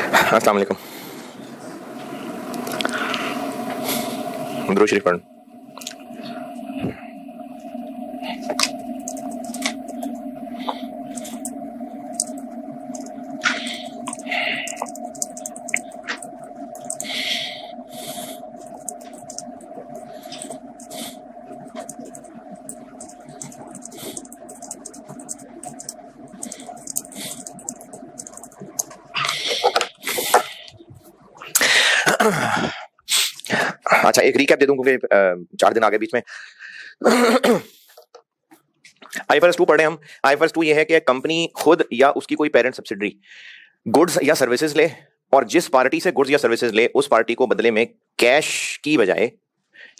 अस्सलाम वालेकुम। दुरूद शरीफ पढ़। अच्छा, एक रिकैप दे दूं क्योंकि 4 दिन आगे बीच में। आईफरस 2 पढ़ रहे हैं हम। आईफरस 2 ये है कि कंपनी खुद या उसकी कोई पेरेंट सब्सिडरी गुड्स या सर्विसेज ले, और जिस पार्टी से गुड्स या सर्विसेज ले उस पार्टी को बदले में कैश की बजाय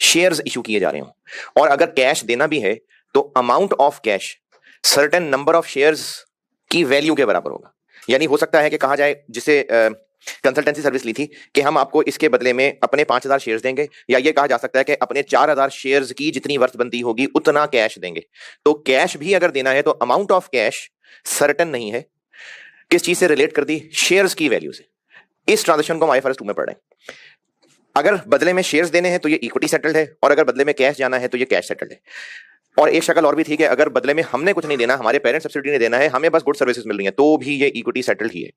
शेयर्स इशू किए जा रहे हों, और अगर कैश देना भी है तो amount of cash certain number of shares की वैल्यू के बराबर होगा। यानी हो सकता है कि कहा जाए, जिसे कंसल्टेंसी सर्विस ली थी कि हम आपको इसके बदले में अपने 5,000 शेयर्स देंगे, या ये कहा जा सकता है कि अपने 4,000 शेयर्स की जितनी वर्थबंदी होगी उतना कैश देंगे। तो कैश भी अगर देना है तो अमाउंट ऑफ कैश सर्टेन नहीं है। किस चीज से रिलेट कर दी? शेयर्स की वैल्यू से। इस ट्रांजेक्शन को हम आईएफआरएस 2 में पढ़ रहे हैं। अगर बदले में शेयर्स देने हैं तो ये इक्विटी सेटल्ड है, और अगर बदले में कैश जाना है तो ये कैश सेटल्ड है। और एक शक्ल और भी थी कि अगर बदले में हमने कुछ नहीं देना, हमारे पेरेंट सब्सिडी ने देना है, हमें बस गुड सर्विसेज मिल रही है, तो भी ये इक्विटी सेटल्ड ही है।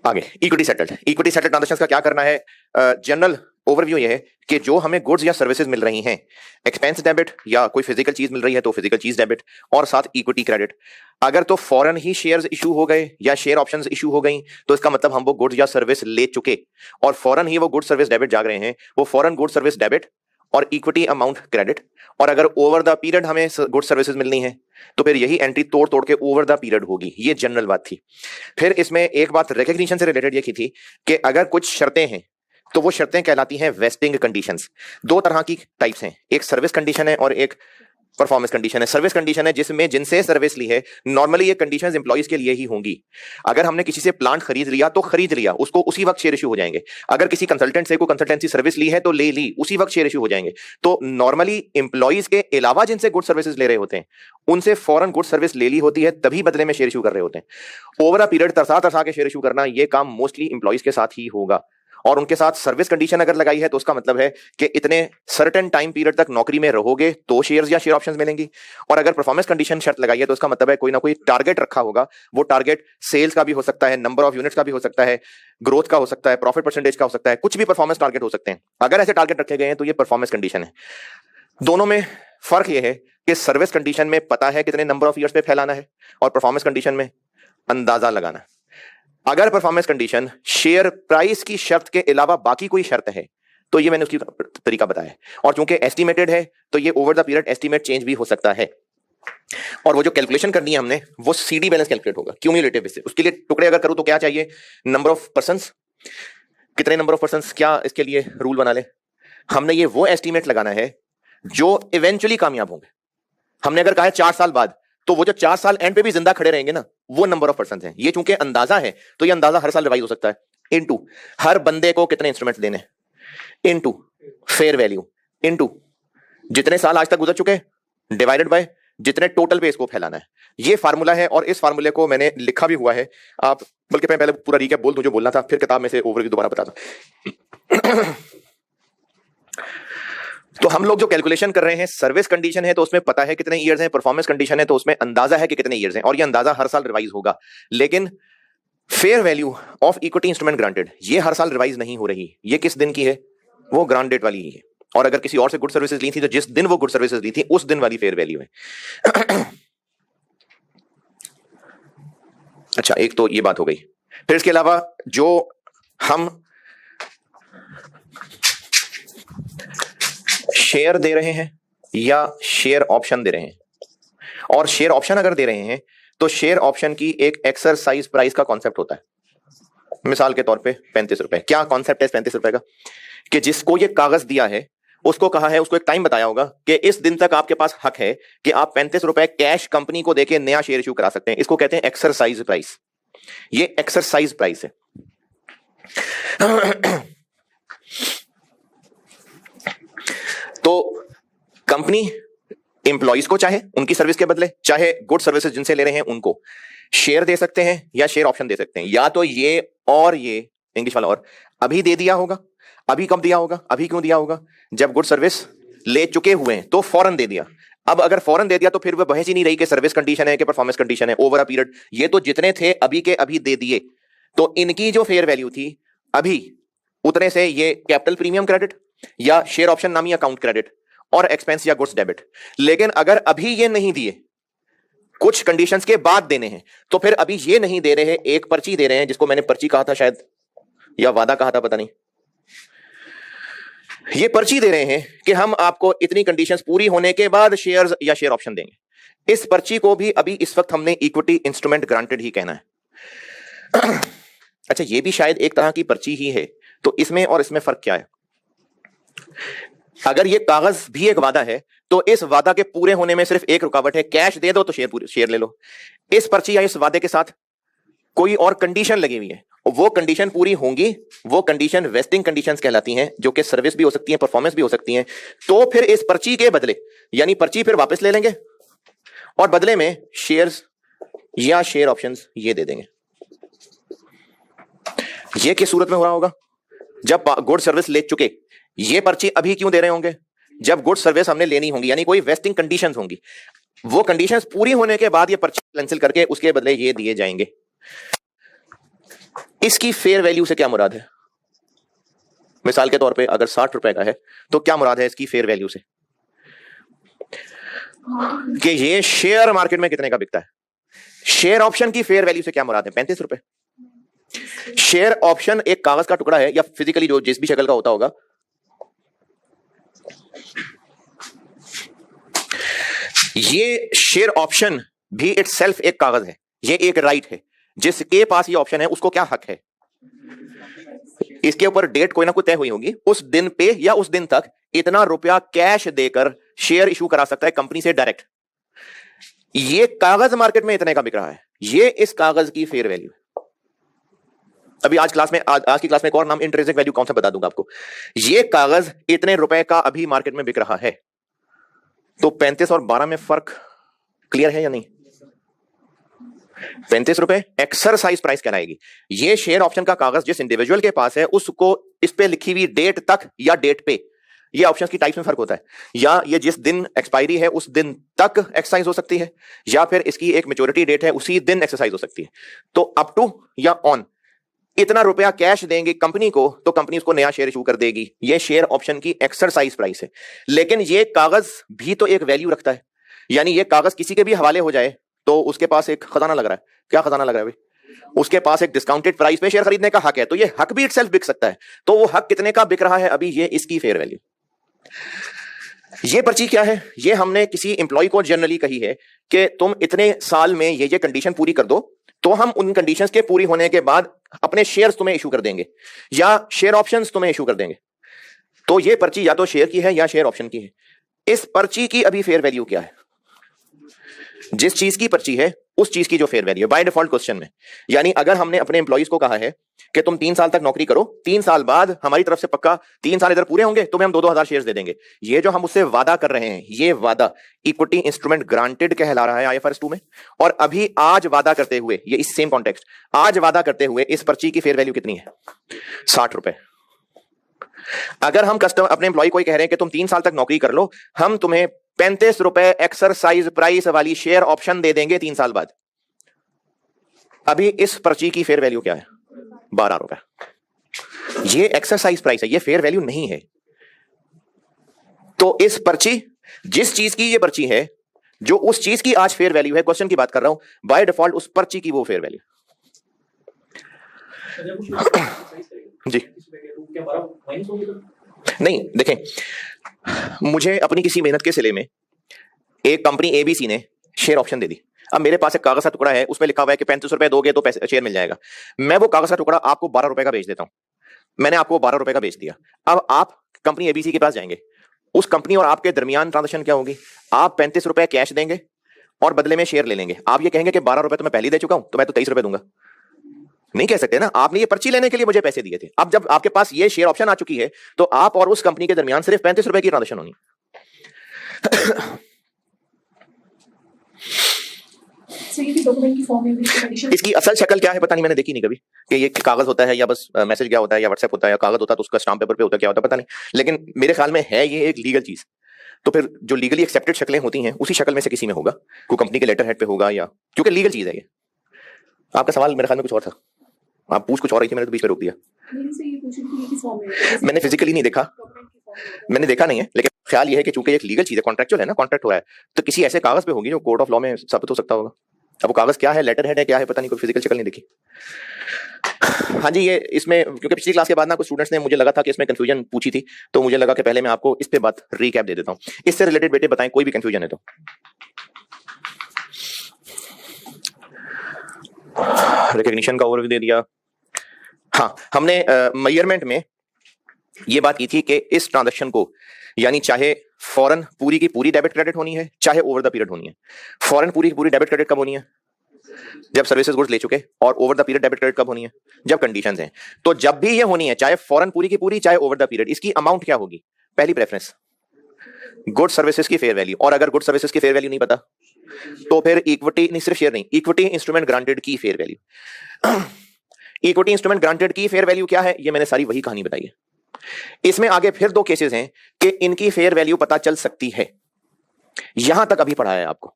आगे इक्विटी सेटल्ड ट्रांजेक्शंस का क्या करना है? जनरल ओवरव्यू ये है कि जो हमें गुड्स या सर्विसेज मिल रही हैं, एक्सपेंस डेबिट या कोई फिजिकल चीज मिल रही है तो फिजिकल चीज डेबिट, और साथ इक्विटी क्रेडिट। अगर तो फौरन ही शेयर्स इशू हो गए या शेयर ऑप्शंस इशू हो गई तो इसका मतलब हम वो गुड्स या सर्विस ले चुके और फौरन ही वो गुड सर्विस डेबिट जाग रहे हैं, वो फौरन गुड सर्विस डेबिट और इक्विटी अमाउंट क्रेडिट। और अगर ओवर द पीरियड हमें गुड सर्विसेज मिलनी है तो फिर यही एंट्री तोड़ तोड़ के ओवर द पीरियड होगी। ये जनरल बात थी। फिर इसमें एक बात रिकग्निशन से रिलेटेड ये की थी कि अगर कुछ शर्तें हैं तो वो शर्तें कहलाती हैं वेस्टिंग कंडीशंस। 2 तरह की टाइप्स हैं, एक सर्विस कंडीशन है और एक परफॉर्मेंस कंडीशन है। सर्विस कंडीशन है जिसमें जिनसे सर्विस ली है, नॉर्मली ये कंडीशंस एम्प्लॉइज के लिए ही होंगी। अगर हमने किसी से प्लांट खरीद लिया तो खरीद लिया, उसको उसी वक्त शेयर इशू हो जाएंगे। अगर किसी कंसल्टेंट से कोई कंसल्टेंसी सर्विस ली है तो ले ली, उसी वक्त शेयर इशू हो जाएंगे। तो नॉर्मली एम्प्लॉइज के अलावा जिनसे गुड सर्विसेज ले रहे होते हैं उनसे फौरन गुड सर्विस ले ली होती है, तभी बदले में शेयर इशू कर रहे होते हैं। ओवर अ पीरियड तरसा के शेयर इशू करना, ये काम मोस्टली एम्प्लॉइज के साथ ही होगा। और उनके साथ सर्विस कंडीशन अगर लगाई है तो उसका मतलब है कि इतने सर्टेन टाइम पीरियड तक नौकरी में रहोगे तो शेयर्स या शेयर ऑप्शंस मिलेंगी। और अगर परफॉर्मेंस कंडीशन शर्त लगाई है तो उसका मतलब है कोई ना कोई टारगेट रखा होगा। वो टारगेट सेल्स का भी हो सकता है, नंबर ऑफ यूनिट्स का भी हो सकता है, ग्रोथ का हो सकता है, प्रॉफिट परसेंटेज का हो सकता है, कुछ भी परफॉर्मेंस टारगेट हो सकते हैं। अगर ऐसे टारगेट रखे गए हैं तो ये परफॉर्मेंस कंडीशन है। दोनों में फर्क यह है कि सर्विस कंडीशन में पता है कितने नंबर ऑफ ईयर्स पे फैलाना है, और परफॉर्मेंस कंडीशन में अंदाजा लगाना है। अगर परफॉर्मेंस कंडीशन शेयर प्राइस की शर्त के अलावा बाकी कोई शर्त है तो ये मैंने उसकी तरीका बताया है। और चूंकि एस्टिमेटेड है तो ये over the period estimate change भी हो सकता है। और वो जो कैलकुलेशन करनी है हमने, वो सीडी बैलेंस कैलकुलेट होगा क्यूमुलेटिव बेसिस। उसके लिए टुकड़े अगर करूं तो क्या चाहिए? Number of persons. कितने नंबर ऑफ पर्संस, क्या इसके लिए रूल बना ले? हमने ये वो एस्टिमेट लगाना है जो इवेंचुअली कामयाब होंगे। हमने अगर कहा है 4 साल बाद, तो वो जो 4 साल एंड पे भी जिंदा खड़े रहेंगे ना, वो नंबर ऑफ पर्सन हैं। ये चूंकि अंदाजा है तो ये अंदाजा हर साल रिवाइज हो सकता है। इनटू हर बंदे को कितने इंस्ट्रूमेंट्स देने, इनटू फेयर वैल्यू, इनटू जितने साल आज तक गुजर चुके, डिवाइडेड बाय जितने टोटल पे इसको फैलाना है। ये फार्मूला है, और इस फार्मूले को मैंने लिखा भी हुआ है। आप बल्कि मैं पहले पूरा रिकैप बोल दूं जो बोलना था, फिर किताब में से ओवरव्यू दोबारा बताता। तो हम लोग जो कैलकुलेशन कर रहे हैं, सर्विस कंडीशन है तो उसमें पता है कितने ईयर्स हैं, परफॉर्मेंस कंडीशन है तो उसमें अंदाजा है कि कितने ईयर्स हैं, और ये अंदाजा हर साल रिवाइज होगा। लेकिन fair value of equity instrument granted ये हर साल रिवाइज नहीं हो रही। ये किस दिन की है? वो ग्रांट डेट वाली ही है। और अगर किसी और से गुड सर्विसेज ली थी तो जिस दिन वो गुड सर्विसेज ली थी उस दिन वाली फेयर वैल्यू है। अच्छा, एक तो ये बात हो गई। फिर इसके अलावा जो हम शेयर दे रहे हैं या शेयर ऑप्शन दे रहे हैं, और शेयर ऑप्शन अगर दे रहे हैं तो शेयर ऑप्शन की एक एक्सरसाइज प्राइस का कॉन्सेप्ट होता है। मिसाल के तौर पे 35 रुपए। क्या कॉन्सेप्ट है 35 रुपए का? कि जिसको ये कागज दिया है उसको कहा है, उसको एक टाइम बताया होगा कि इस दिन तक आपके पास हक है कि आप 35 रुपए कैश कंपनी को देके नया शेयर इशू करा सकते हैं। इसको कहते हैं एक्सरसाइज प्राइस। ये एक्सरसाइज प्राइस है। तो कंपनी एम्प्लॉइज को चाहे उनकी सर्विस के बदले, चाहे गुड सर्विसेज जिनसे ले रहे हैं उनको, शेयर दे सकते हैं या शेयर ऑप्शन दे सकते हैं, या तो ये और ये इंग्लिश वाला और। अभी दे दिया होगा, अभी कब दिया होगा, अभी क्यों दिया होगा, जब गुड सर्विस ले चुके हुए हैं तो फौरन दे दिया। अब अगर फौरन दे दिया तो फिर वह बहस ही नहीं रही कि सर्विस कंडीशन है कि परफॉर्मेंस कंडीशन है, ओवर अ पीरियड। ये तो जितने थे अभी के अभी दे दिए, तो इनकी जो फेयर वैल्यू थी अभी उतने से ये कैपिटल प्रीमियम क्रेडिट या शेयर ऑप्शन नामी अकाउंट क्रेडिट और एक्सपेंस या गुड्स डेबिट। लेकिन अगर अभी ये नहीं दिए, कुछ कंडीशंस के बाद देने हैं, तो फिर अभी ये नहीं दे रहे हैं, एक पर्ची दे रहे हैं जिसको मैंने पर्ची कहा था शायद, या वादा कहा था, पता नहीं। ये पर्ची दे रहे हैं कि हम आपको इतनी कंडीशंस पूरी होने के बाद शेयर्स या शेयर ऑप्शन देंगे। इस पर्ची को भी अभी इस वक्त हमने इक्विटी इंस्ट्रूमेंट ग्रांटेड ही कहना है। अच्छा, ये भी शायद एक तरह की पर्ची ही है, तो इसमें और इसमें फर्क क्या है? अगर ये कागज भी एक वादा है तो इस वादा के पूरे होने में सिर्फ एक रुकावट है, कैश दे दो तो शेयर ले लो। इस पर्ची या इस वादे के साथ कोई और कंडीशन लगी हुई है, वो कंडीशन पूरी होंगी, वो कंडीशन वेस्टिंग कंडीशंस कहलाती हैं, जो कि सर्विस भी हो सकती है, परफॉर्मेंस भी हो सकती हैं। तो फिर इस पर्ची के बदले, यानी पर्ची फिर वापस ले लेंगे और बदले में शेयर्स या शेयर ऑप्शंस ये दे देंगे। ये किस सूरत में हो रहा होगा? जब गुड सर्विस ले चुके। ये पर्ची अभी क्यों दे रहे होंगे? जब गुड सर्विस हमने लेनी होंगी, यानी कोई वेस्टिंग कंडीशंस होंगी, वो कंडीशंस पूरी होने के बाद ये पर्ची कैंसिल करके उसके बदले ये दिए जाएंगे। इसकी फेयर वैल्यू से क्या मुराद है? मिसाल के तौर पे अगर 60 रुपए का है तो क्या मुराद है इसकी फेयर वैल्यू से? कि ये शेयर मार्केट में कितने का बिकता है। शेयर ऑप्शन की फेयर वैल्यू से क्या मुराद है? 35 रुपए। शेयर ऑप्शन एक कागज का टुकड़ा है, या फिजिकली जो जिस भी शक्ल का होता होगा। ये शेयर ऑप्शन भी इटसेल्फ एक कागज है, ये एक राइट है। जिसके पास ये ऑप्शन है उसको क्या हक है? इसके ऊपर डेट कोई ना कोई तय हुई होगी, उस दिन पे या उस दिन तक इतना रुपया कैश देकर शेयर इशू करा सकता है कंपनी से डायरेक्ट। ये कागज मार्केट में इतने का बिक रहा है, ये इस कागज की फेयर वैल्यू है। अभी आज की क्लास में एक और नाम इंट्रिंसिक वैल्यू कौन सा बता दूंगा आपको। ये कागज इतने रुपए का अभी मार्केट में बिक रहा है, तो 35 और 12 में फर्क क्लियर है या नहीं? 35 रुपए एक्सरसाइज प्राइस कहलाएगी। ये शेयर ऑप्शन का कागज जिस इंडिविजुअल के पास है उसको इस पे लिखी हुई डेट तक या डेट पे, ये ऑप्शंस की टाइप्स में फर्क होता है। या ये जिस दिन एक्सपायरी है उस दिन तक एक्सरसाइज हो सकती है, या फिर इसकी एक मैच्योरिटी डेट है उसी दिन एक्सरसाइज हो सकती है। तो अप टू या ऑन इतना रुपया कैश देंगे कंपनी को तो कंपनी उसको नया शेयर इशू कर देगी। ये शेयर ऑप्शन की एक्सरसाइज प्राइस है। लेकिन ये कागज भी तो एक वैल्यू रखता है, यानी ये कागज किसी के भी हवाले हो जाए तो उसके पास एक खजाना लग रहा है। क्या खजाना लग रहा है भाई? उसके पास एक डिस्काउंटेड प्राइस पे शेयर खरीदने का हक है, तो ये हक भी इटसेल्फ बिक सकता है। तो वो हक कितने का बिक रहा है अभी, ये इसकी फेयर वैल्यू। ये पर्ची क्या है? ये हमने किसी एम्प्लॉय को जनरली कही है कि तुम इतने साल में ये कंडीशन पूरी कर दो, तो हम उन कंडीशंस के पूरी होने के बाद अपने शेयर्स तुम्हें इशू कर देंगे या शेयर ऑप्शंस तुम्हें इशू कर देंगे। तो ये पर्ची या तो शेयर की है या शेयर ऑप्शन की है। इस पर्ची की अभी फेयर वैल्यू क्या है? जिस चीज की पर्ची है उस चीज की जो फेयर वैल्यू है बाय डिफॉल्ट क्वेश्चन में। यानी अगर हमने अपने एम्प्लॉइज को कहा है कि तुम 3 साल तक नौकरी करो, 3 साल बाद हमारी तरफ से पक्का 3 साल इधर पूरे होंगे, तुम्हें हम 2-2 हजार शेयर्स दे देंगे। ये जो हम उससे वादा कर रहे हैं, ये वादा इक्विटी इंस्ट्रूमेंट ग्रांटेड कहला रहा है IFRS 2 में। और अभी आज वादा करते हुए, ये इस सेम कॉन्टेक्स्ट, आज वादा करते हुए इस पर्ची की फेयर वैल्यू कितनी है? 60 रुपए। अगर हम कस्टमर अपने एम्प्लॉय को कह रहे हैं कि तुम 3 साल तक नौकरी कर लो, हम तुम्हें 35 रुपए एक्सरसाइज प्राइस वाली शेयर ऑप्शन दे देंगे 3 साल बाद। अभी इस पर्ची की फेयर वैल्यू क्या है? 12 रुपए। ये एक्सरसाइज प्राइस है, ये फेयर वैल्यू नहीं है। तो इस पर्ची, जिस चीज की ये पर्ची है, जो उस चीज की आज फेयर वैल्यू है, क्वेश्चन की बात कर रहा हूं, बाय डिफॉल्ट उस पर्ची की वो फेयर वैल्यू। जी नहीं, देखें, मुझे अपनी किसी मेहनत के सिले में एक कंपनी ABC ने शेयर ऑप्शन दे दी। अब मेरे पास एक कागज का टुकड़ा है, उसमें लिखा हुआ है कि 35 रुपए दोगे तो पैसे शेयर मिल जाएगा। मैं वो कागज का टुकड़ा आपको 12 रुपए का बेच देता हूं। मैंने आपको 12 रुपए का बेच दिया। अब आप कंपनी ABC के पास जाएंगे, उस कंपनी और आपके दरमियान ट्रांजेक्शन क्या होगी? आप 35 रुपए कैश देंगे और बदले में शेयर ले लेंगे। आप ये कहेंगे कि 12 रुपए तो मैं पहले दे चुका हूं, तो मैं तो 23 रुपए दूंगा। नहीं कह सकते ना, आपने ये पर्ची लेने के लिए मुझे पैसे दिए थे। अब जब आपके पास ये शेयर ऑप्शन आ चुकी है, तो आप और उस कंपनी के दरमियान सिर्फ 35 रुपए की ट्रांजेक्शन होनी। ये भी डॉक्यूमेंट की फॉर्म में कंडीशन। इसकी असल शक्ल क्या है पता नहीं, मैंने देखी नहीं कभी कि ये कागज होता है या बस मैसेज क्या होता है या व्हाट्सएप होता है या कागज होता है तो उसका स्टाम्प पेपर पे होता है, क्या होता है पता नहीं, लेकिन मेरे ख्याल में है ये एक लीगल चीज। तो फिर जो लीगली एक्सेप्टेड शक्लें होती हैं उसी शक्ल में से किसी में होगा, कोई कंपनी के लेटर हेड पे होगा, या क्योंकि लीगल चीज है ये। आपका सवाल मेरे ख्याल में कुछ और था, आप पूछ कुछ और रही थी, मैंने तो बीच में रोक दिया। मैंने फिजिकली नहीं देखा, मैंने देखा नहीं है, लेकिन ख्याल ये है कि चूंकि एक लीगल चीज है, कॉन्ट्रैक्चुअल है ना, कॉन्ट्रैक्ट हो रहा है, तो किसी ऐसे कागज पे होगी जो कोर्ट ऑफ लॉ में साबित हो सकता होगा। अब वो कागज क्या है, लेटर हेड है, क्या है पता नहीं, कोई फिजिकल शक्ल नहीं देखी। हाँ जी, ये इसमें क्योंकि पिछली क्लास के बाद ना कुछ स्टूडेंट्स ने मुझे लगा था कि इसमें कंफ्यूजन पूछी थी, तो मुझे लगा कि पहले मैं आपको इस पे बात रिकैप दे देता हूँ। इससे रिलेटेड बेटे बताएं कोई भी कंफ्यूजन है तो। रिकॉग्निशन का ओवरव्यू दे दिया। हाँ, हमने मेजरमेंट में ये बात की थी कि इस ट्रांजैक्शन को, यानी चाहे फौरन पूरी की पूरी डेबिट क्रेडिट होनी है, चाहे ओवर द पीरियड होनी है। फौरन पूरी की पूरी डेबिट क्रेडिट कब होनी है, जब सर्विसेज गुड्स ले चुके, और over the period debit credit कब होनी है, जब कंडीशंस हैं। तो जब भी ये होनी है, चाहे फौरन पूरी की पूरी, चाहे ओवर द पीरियड, इसकी अमाउंट क्या होगी, पहली प्रेफरेंस गुड सर्विसेज की फेयर वैल्यू। और अगर गुड सर्विसेज की फेयर वैल्यू नहीं पता तो फिर इक्विटी, नहीं सिर्फ शेयर नहीं, इक्विटी इंस्ट्रूमेंट ग्रांटेड की fair value. Equity instrument granted की फेयर वैल्यू क्या है, ये मैंने सारी वही कहानी बताई है। इसमें आगे फिर दो केसेस हैं कि इनकी फेयर वैल्यू पता चल सकती है, यहां तक अभी पढ़ा है आपको।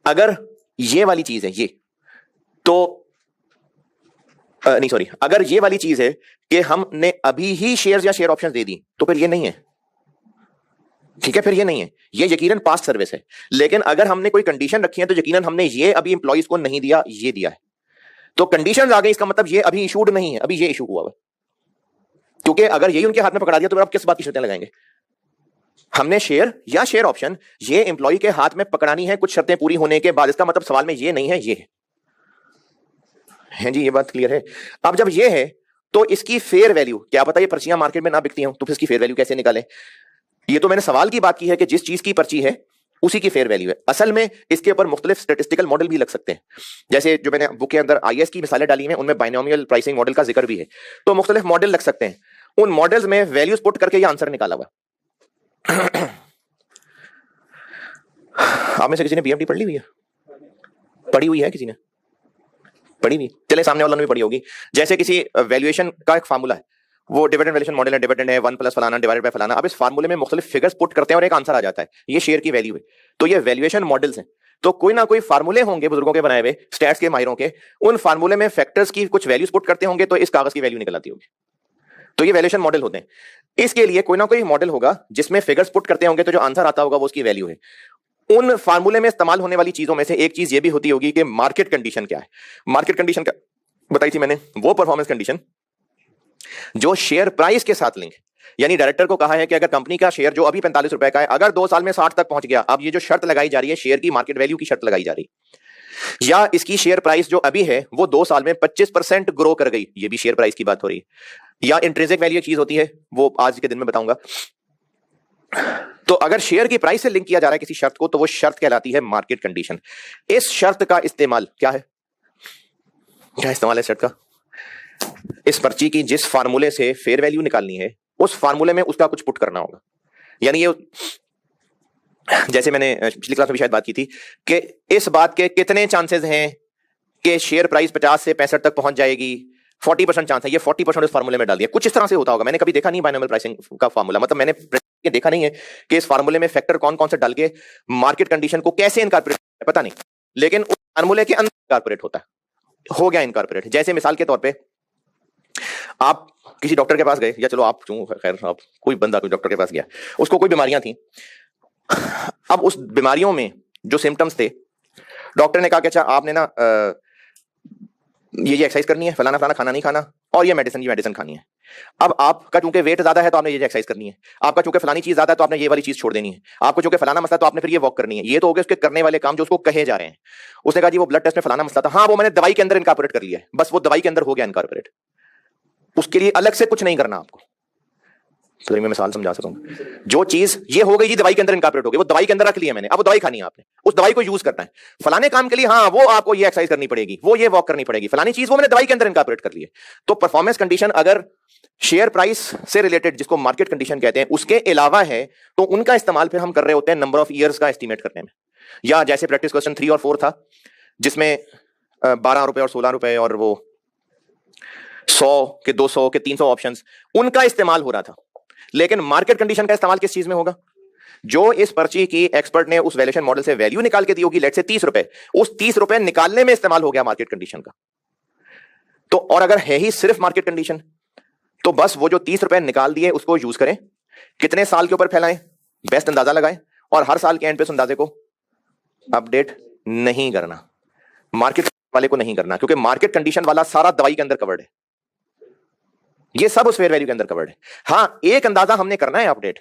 अगर ये वाली चीज है ये, तो नहीं सॉरी, अगर ये वाली चीज है कि हमने अभी ही शेयर्स या शेयर ऑप्शंस दे दी, तो फिर ये नहीं है, ठीक है, फिर ये नहीं है, ये यकीनन पास्ट सर्विस है। लेकिन अगर हमने कोई कंडीशन रखी है तो यकीनन हमने ये अभी इंप्लॉइज को नहीं दिया, ये दिया है, तो कंडीशंस आ गई, इसका मतलब ये अभी इशूड नहीं है, अभी ये इशू हुआ है। क्योंकि अगर यही उनके हाथ में पकड़ा दिया तो आप किस बात की शर्तें लगाएंगे। हमने शेयर या शेयर ऑप्शन ये एम्प्लॉय के हाथ में पकड़ानी है कुछ शर्तें पूरी होने के बाद, इसका मतलब सवाल में ये नहीं है, ये है जी, ये बात क्लियर है। अब जब ये है तो इसकी फेयर वैल्यू क्या पता, ये पर्चियां मार्केट में ना बिकती हो तो फिर इसकी फेयर वैल्यू कैसे निकालें। ये तो मैंने सवाल की बात की है कि जिस चीज की पर्ची है उसी की फेयर वैल्यू है। असल में इसके ऊपर मुख्तलिफ स्टैटिस्टिकल मॉडल भी लग सकते हैं, जैसे जो मैंने बुक के अंदर आईएएस की मिसालें डाली हैं उनमें बाइनोमियल प्राइसिंग मॉडल का जिक्र भी है, तो मुख्तलिफ मॉडल लग सकते हैं। उन मॉडल्स में वैल्यूज पुट करके ये आंसर निकाला हुआ। आप में से किसी ने बीएमडी पढ़ ली हुई है, पढ़ी हुई है किसी ने, पढ़ी हुई, चले सामने वालों ने भी पढ़ी होगी। जैसे किसी वैल्यूएशन का एक फार्मूला है, वो डिविडेंड वैल्यूएशन मॉडल है, डिविडेंड है 1 प्लस फलाना डिवाइडेड बाय फलाना। अब इस फार्मूले में मुख्तलिफ फिगर्स पुट करते हैं और एक आंसर आ जाता है, ये शेयर की वैल्यू है। तो ये वैल्यूएशन मॉडल्स हैं, तो कोई ना कोई फार्मूले होंगे बुजुर्गों के बनाए हुए, स्टैट्स के माहिरों के, उन फार्मूले में फैक्टर्स की कुछ वैल्यूज पुट करते होंगे तो इस कागज की वैल्यू निकल आती होगी। तो ये वैल्यूएशन मॉडल होते हैं। इसके लिए कोई ना कोई मॉडल होगा जिसमें फिगर्स पुट करते होंगे तो जो आंसर आता होगा वो उसकी वैल्यू है। उन फार्मूले में इस्तेमाल होने वाली चीजों में से एक चीज ये भी होती होगी कि मार्केट कंडीशन क्या है। मार्केट कंडीशन क्या बताई थी मैंने, वो परफॉर्मेंस कंडीशन जो शेयर प्राइस के साथ लिंक, यानी डायरेक्टर को कहा है कि अगर कंपनी का शेयर जो अभी 45 रुपए का है अगर 2 साल में 60 तक पहुंच गया, अब ये जो शर्त लगाई जा रही है शेयर की मार्केट वैल्यू की शर्त लगाई जा रही, या इसकी शेयर प्राइस जो अभी है वो 2 साल में 25% ग्रो कर गई, ये भी शेयर प्राइस की बात हो रही है, या इंट्रिंसिक वैल्यू चीज होती है, वो आज के दिन में बताऊंगा। तो अगर शेयर की प्राइस से लिंक किया जा रहा है किसी शर्त को तो वो शर्त कहलाती है मार्केट कंडीशन। इस शर्त का इस्तेमाल क्या है, क्या इस्तेमाल है शर्त का, इस पर्ची की जिस फार्मूले से फेयर वैल्यू निकालनी है उस फार्मूले में उसका कुछ पुट करना होगा। यानी ये जैसे मैंने पिछली क्लास में भी शायद बात की थी कि इस बात के कितने चांसेस हैं कि शेयर प्राइस 50 से 65 तक पहुंच जाएगी, 40% चांस है, ये 40% इस फार्मूले में डाल दिया। कुछ इस तरह से होता होगा, मैंने कभी देखा नहीं बाइनोमियल प्राइसिंग का फार्मूला, मतलब मैंने देखा नहीं है कि इस फार्मूले में फैक्टर कौन कौन से डाल के मार्केट कंडीशन को कैसे इनकॉर्पोरेट पता नहीं, लेकिन उस फार्मूले के अंदर इनकॉर्पोरेट होता है, हो गया इनकॉर्पोरेट। जैसे मिसाल के तौर पे आप किसी डॉक्टर के पास गए, या चलो आप खैर आप कोई बंदा कोई डॉक्टर के पास गया, उसको कोई बीमारियां थी, अब उस बीमारियों में जो सिम्टम्स थे डॉक्टर ने कहा कि अच्छा आपने ना ये एक्सरसाइज करनी है, फलाना फलाना खाना नहीं खाना, और ये मेडिसिन खानी है। अब आपका चूंकि वेट ज्यादा है तो आपने ये एक्सरसाइज करनी है, आपका चूंकि फलानी चीज ज्यादा है तो आपने ये वाली चीज छोड़ देनी है, आपको चूंकि फलाना मसला तो आपने फिर ये वॉक करनी है। ये तो हो गए उसके करने वाले काम जो उसको कहे जा रहे हैं। उसने कहा जी वो ब्लड टेस्ट में फलाना मसला था, हाँ वो मैंने दवाई के अंदर इनकॉर्पोरेट कर लिया है, बस वो दवाई के अंदर हो गया इनकॉर्पोरेट, उसके लिए अलग से कुछ नहीं करना आपको। तो मैं मिसाल समझा सकूंगा, जो चीज ये हो गई जी दवाई के अंदर इनकॉर्पोरेट हो गई, वो दवाई के अंदर रख लिया मैंने, अब वो दवाई खानी है आपने, उस दवाई को यूज करना है फलाने काम के लिए, हाँ वो आपको ये एक्सरसाइज करनी पड़ेगी, वो ये वॉक करनी पड़ेगी, फलानी चीज वो मैंने दवाई के अंदर इनकॉर्पोरेट कर ली है। तो परफॉर्मेंस कंडीशन अगर शेयर प्राइस से रिलेटेड जिसको मार्केट कंडीशन कहते हैं उसके अलावा है तो उनका इस्तेमाल फिर हम कर रहे होते हैं नंबर ऑफ ईयर्स का एस्टिमेट करने में, या जैसे प्रैक्टिस क्वेश्चन 3 और 4 था जिसमें 12 रुपए और 16 रुपए और वो 100 के 200 के 300 ऑप्शंस, उनका इस्तेमाल हो रहा था। लेकिन मार्केट कंडीशन का इस्तेमाल किस चीज में होगा? जो इस पर्ची की एक्सपर्ट ने उस वैल्यूएशन मॉडल से वैल्यू निकाल के दी होगी, लेट से 30 रुपए, उस 30 रुपए निकालने में इस्तेमाल हो गया मार्केट कंडीशन का। तो और अगर है ही सिर्फ मार्केट कंडीशन, तो बस वो जो 30 रुपए निकाल दिए उसको यूज करें, कितने साल के ऊपर फैलाएं, बेस्ट अंदाजा लगाएं, और हर साल के एंड पे उस अंदाजे को अपडेट नहीं करना, मार्केट वाले को नहीं करना, क्योंकि मार्केट कंडीशन वाला सारा दवाई के अंदर कवर्ड है, ये सब उस फेयर वैल्यू के अंदर कवर्ड है। हां, एक अंदाजा हमने करना है अपडेट,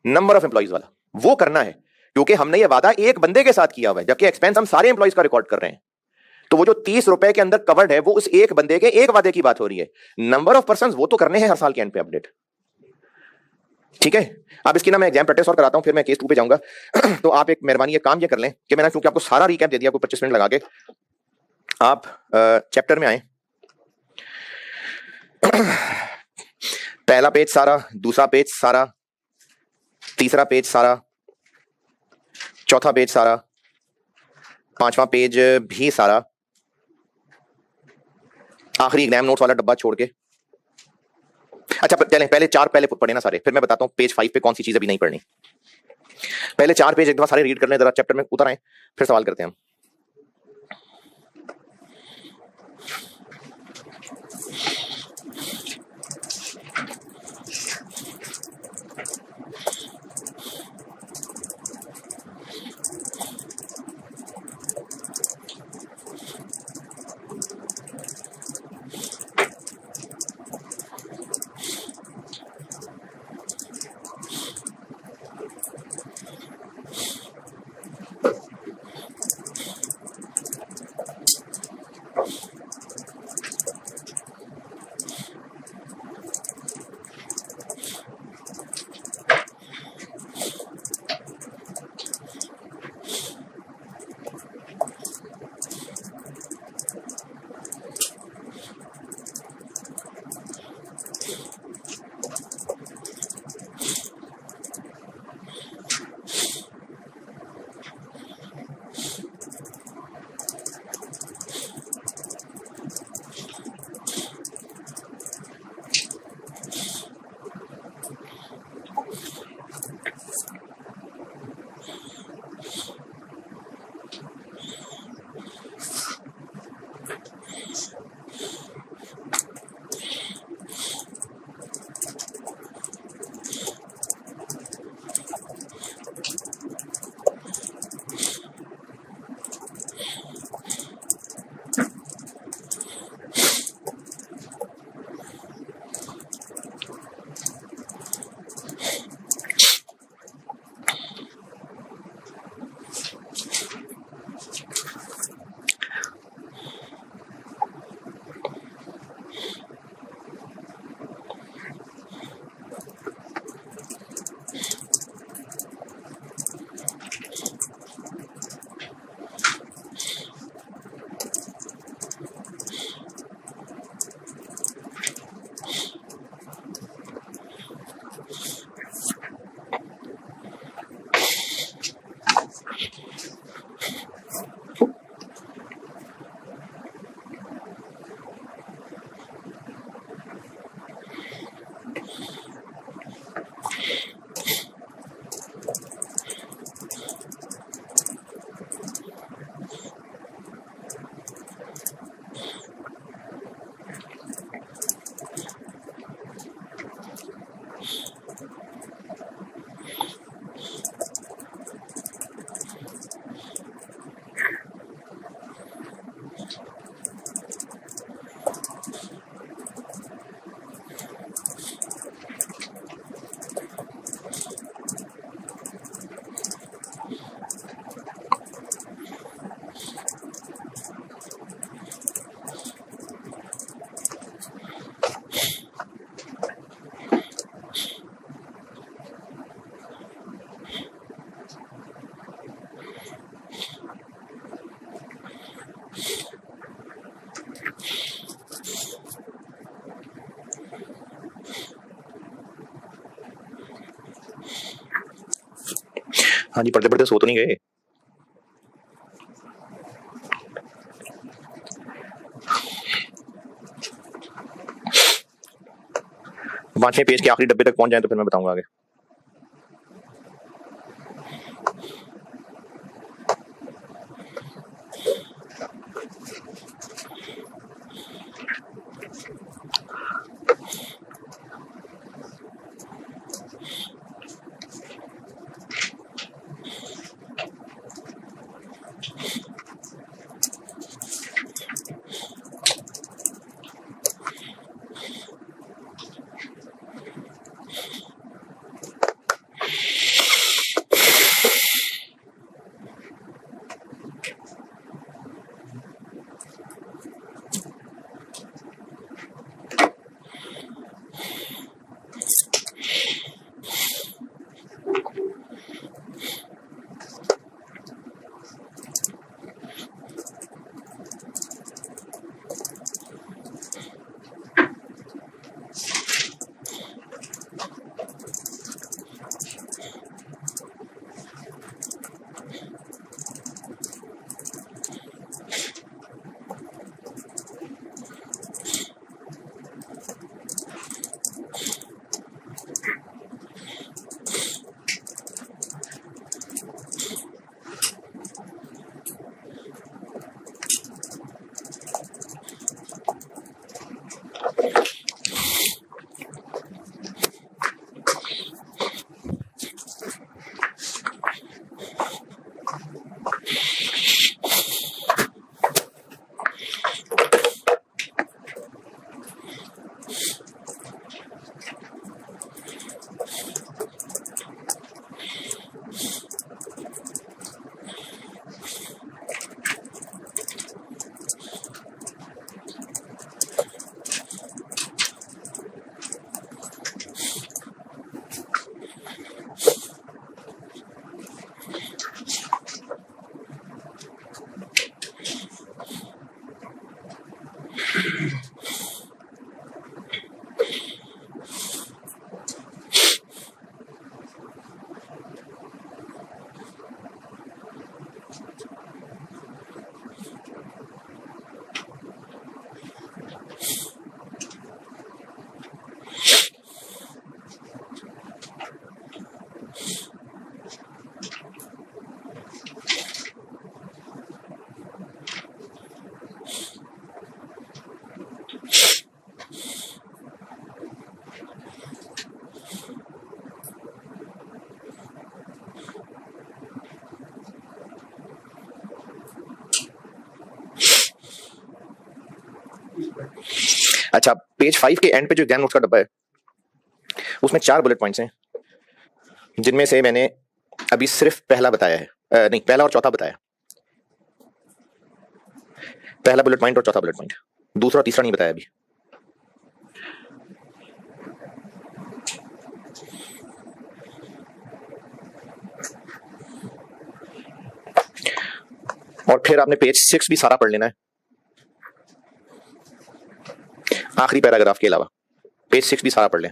नंबर ऑफ एम्प्लॉइज वाला, वो करना है, क्योंकि हमने ये वादा एक बंदे के साथ किया हुआ है, जबकि एक्सपेंस हम सारे एम्प्लॉइज का रिकॉर्ड कर रहे हैं। तो वो जो 30 रुपए के अंदर कवर्ड है, वो उस एक बंदे के एक वादे की बात हो रही है। नंबर ऑफ पर्सन वो तो करने हैं हर साल के एंड पे अपडेट। ठीक है, अब इसकी ना मैं एग्जाम प्रैक्टिस और कराता हूं, फिर मैं केस 2 पे जाऊंगा। तो आप एक मेहरबानी ये काम ये कर लें कि मैंने क्योंकि आपको सारा रिकैप दे दिया, आपको 25 मिनट लगा के, आप चैप्टर में आए। पहला पेज सारा, दूसरा पेज सारा, तीसरा पेज सारा, चौथा पेज सारा, पांचवा पेज भी सारा, आखिरी एग्जाम नोट्स वाला डब्बा छोड़ के। अच्छा पहले 4 पहले पढ़े ना सारे, फिर मैं बताता हूं पेज 5 पे कौन सी चीज अभी नहीं पढ़नी। पहले 4 पेज एक दफा सारे रीड कर लें, जरा चैप्टर में उतर आए, फिर सवाल करते हैं हम। हाँ जी, पढ़ते पढ़ते सो तो नहीं गए? 5वें पेज के आखिरी डब्बे तक पहुंच जाए तो फिर मैं बताऊंगा आगे। अच्छा, पेज 5 के एंड पे जो एग्जाम नोट्स का डब्बा है उसमें 4 बुलेट पॉइंट्स हैं, जिनमें से मैंने अभी सिर्फ पहला बताया है, नहीं, पहला और चौथा बताया। पहला बुलेट पॉइंट और चौथा बुलेट पॉइंट, दूसरा और तीसरा नहीं बताया अभी। और फिर आपने पेज 6 भी सारा पढ़ लेना है, आखिरी पैराग्राफ के अलावा पेज 6 भी सारा पढ़ लें।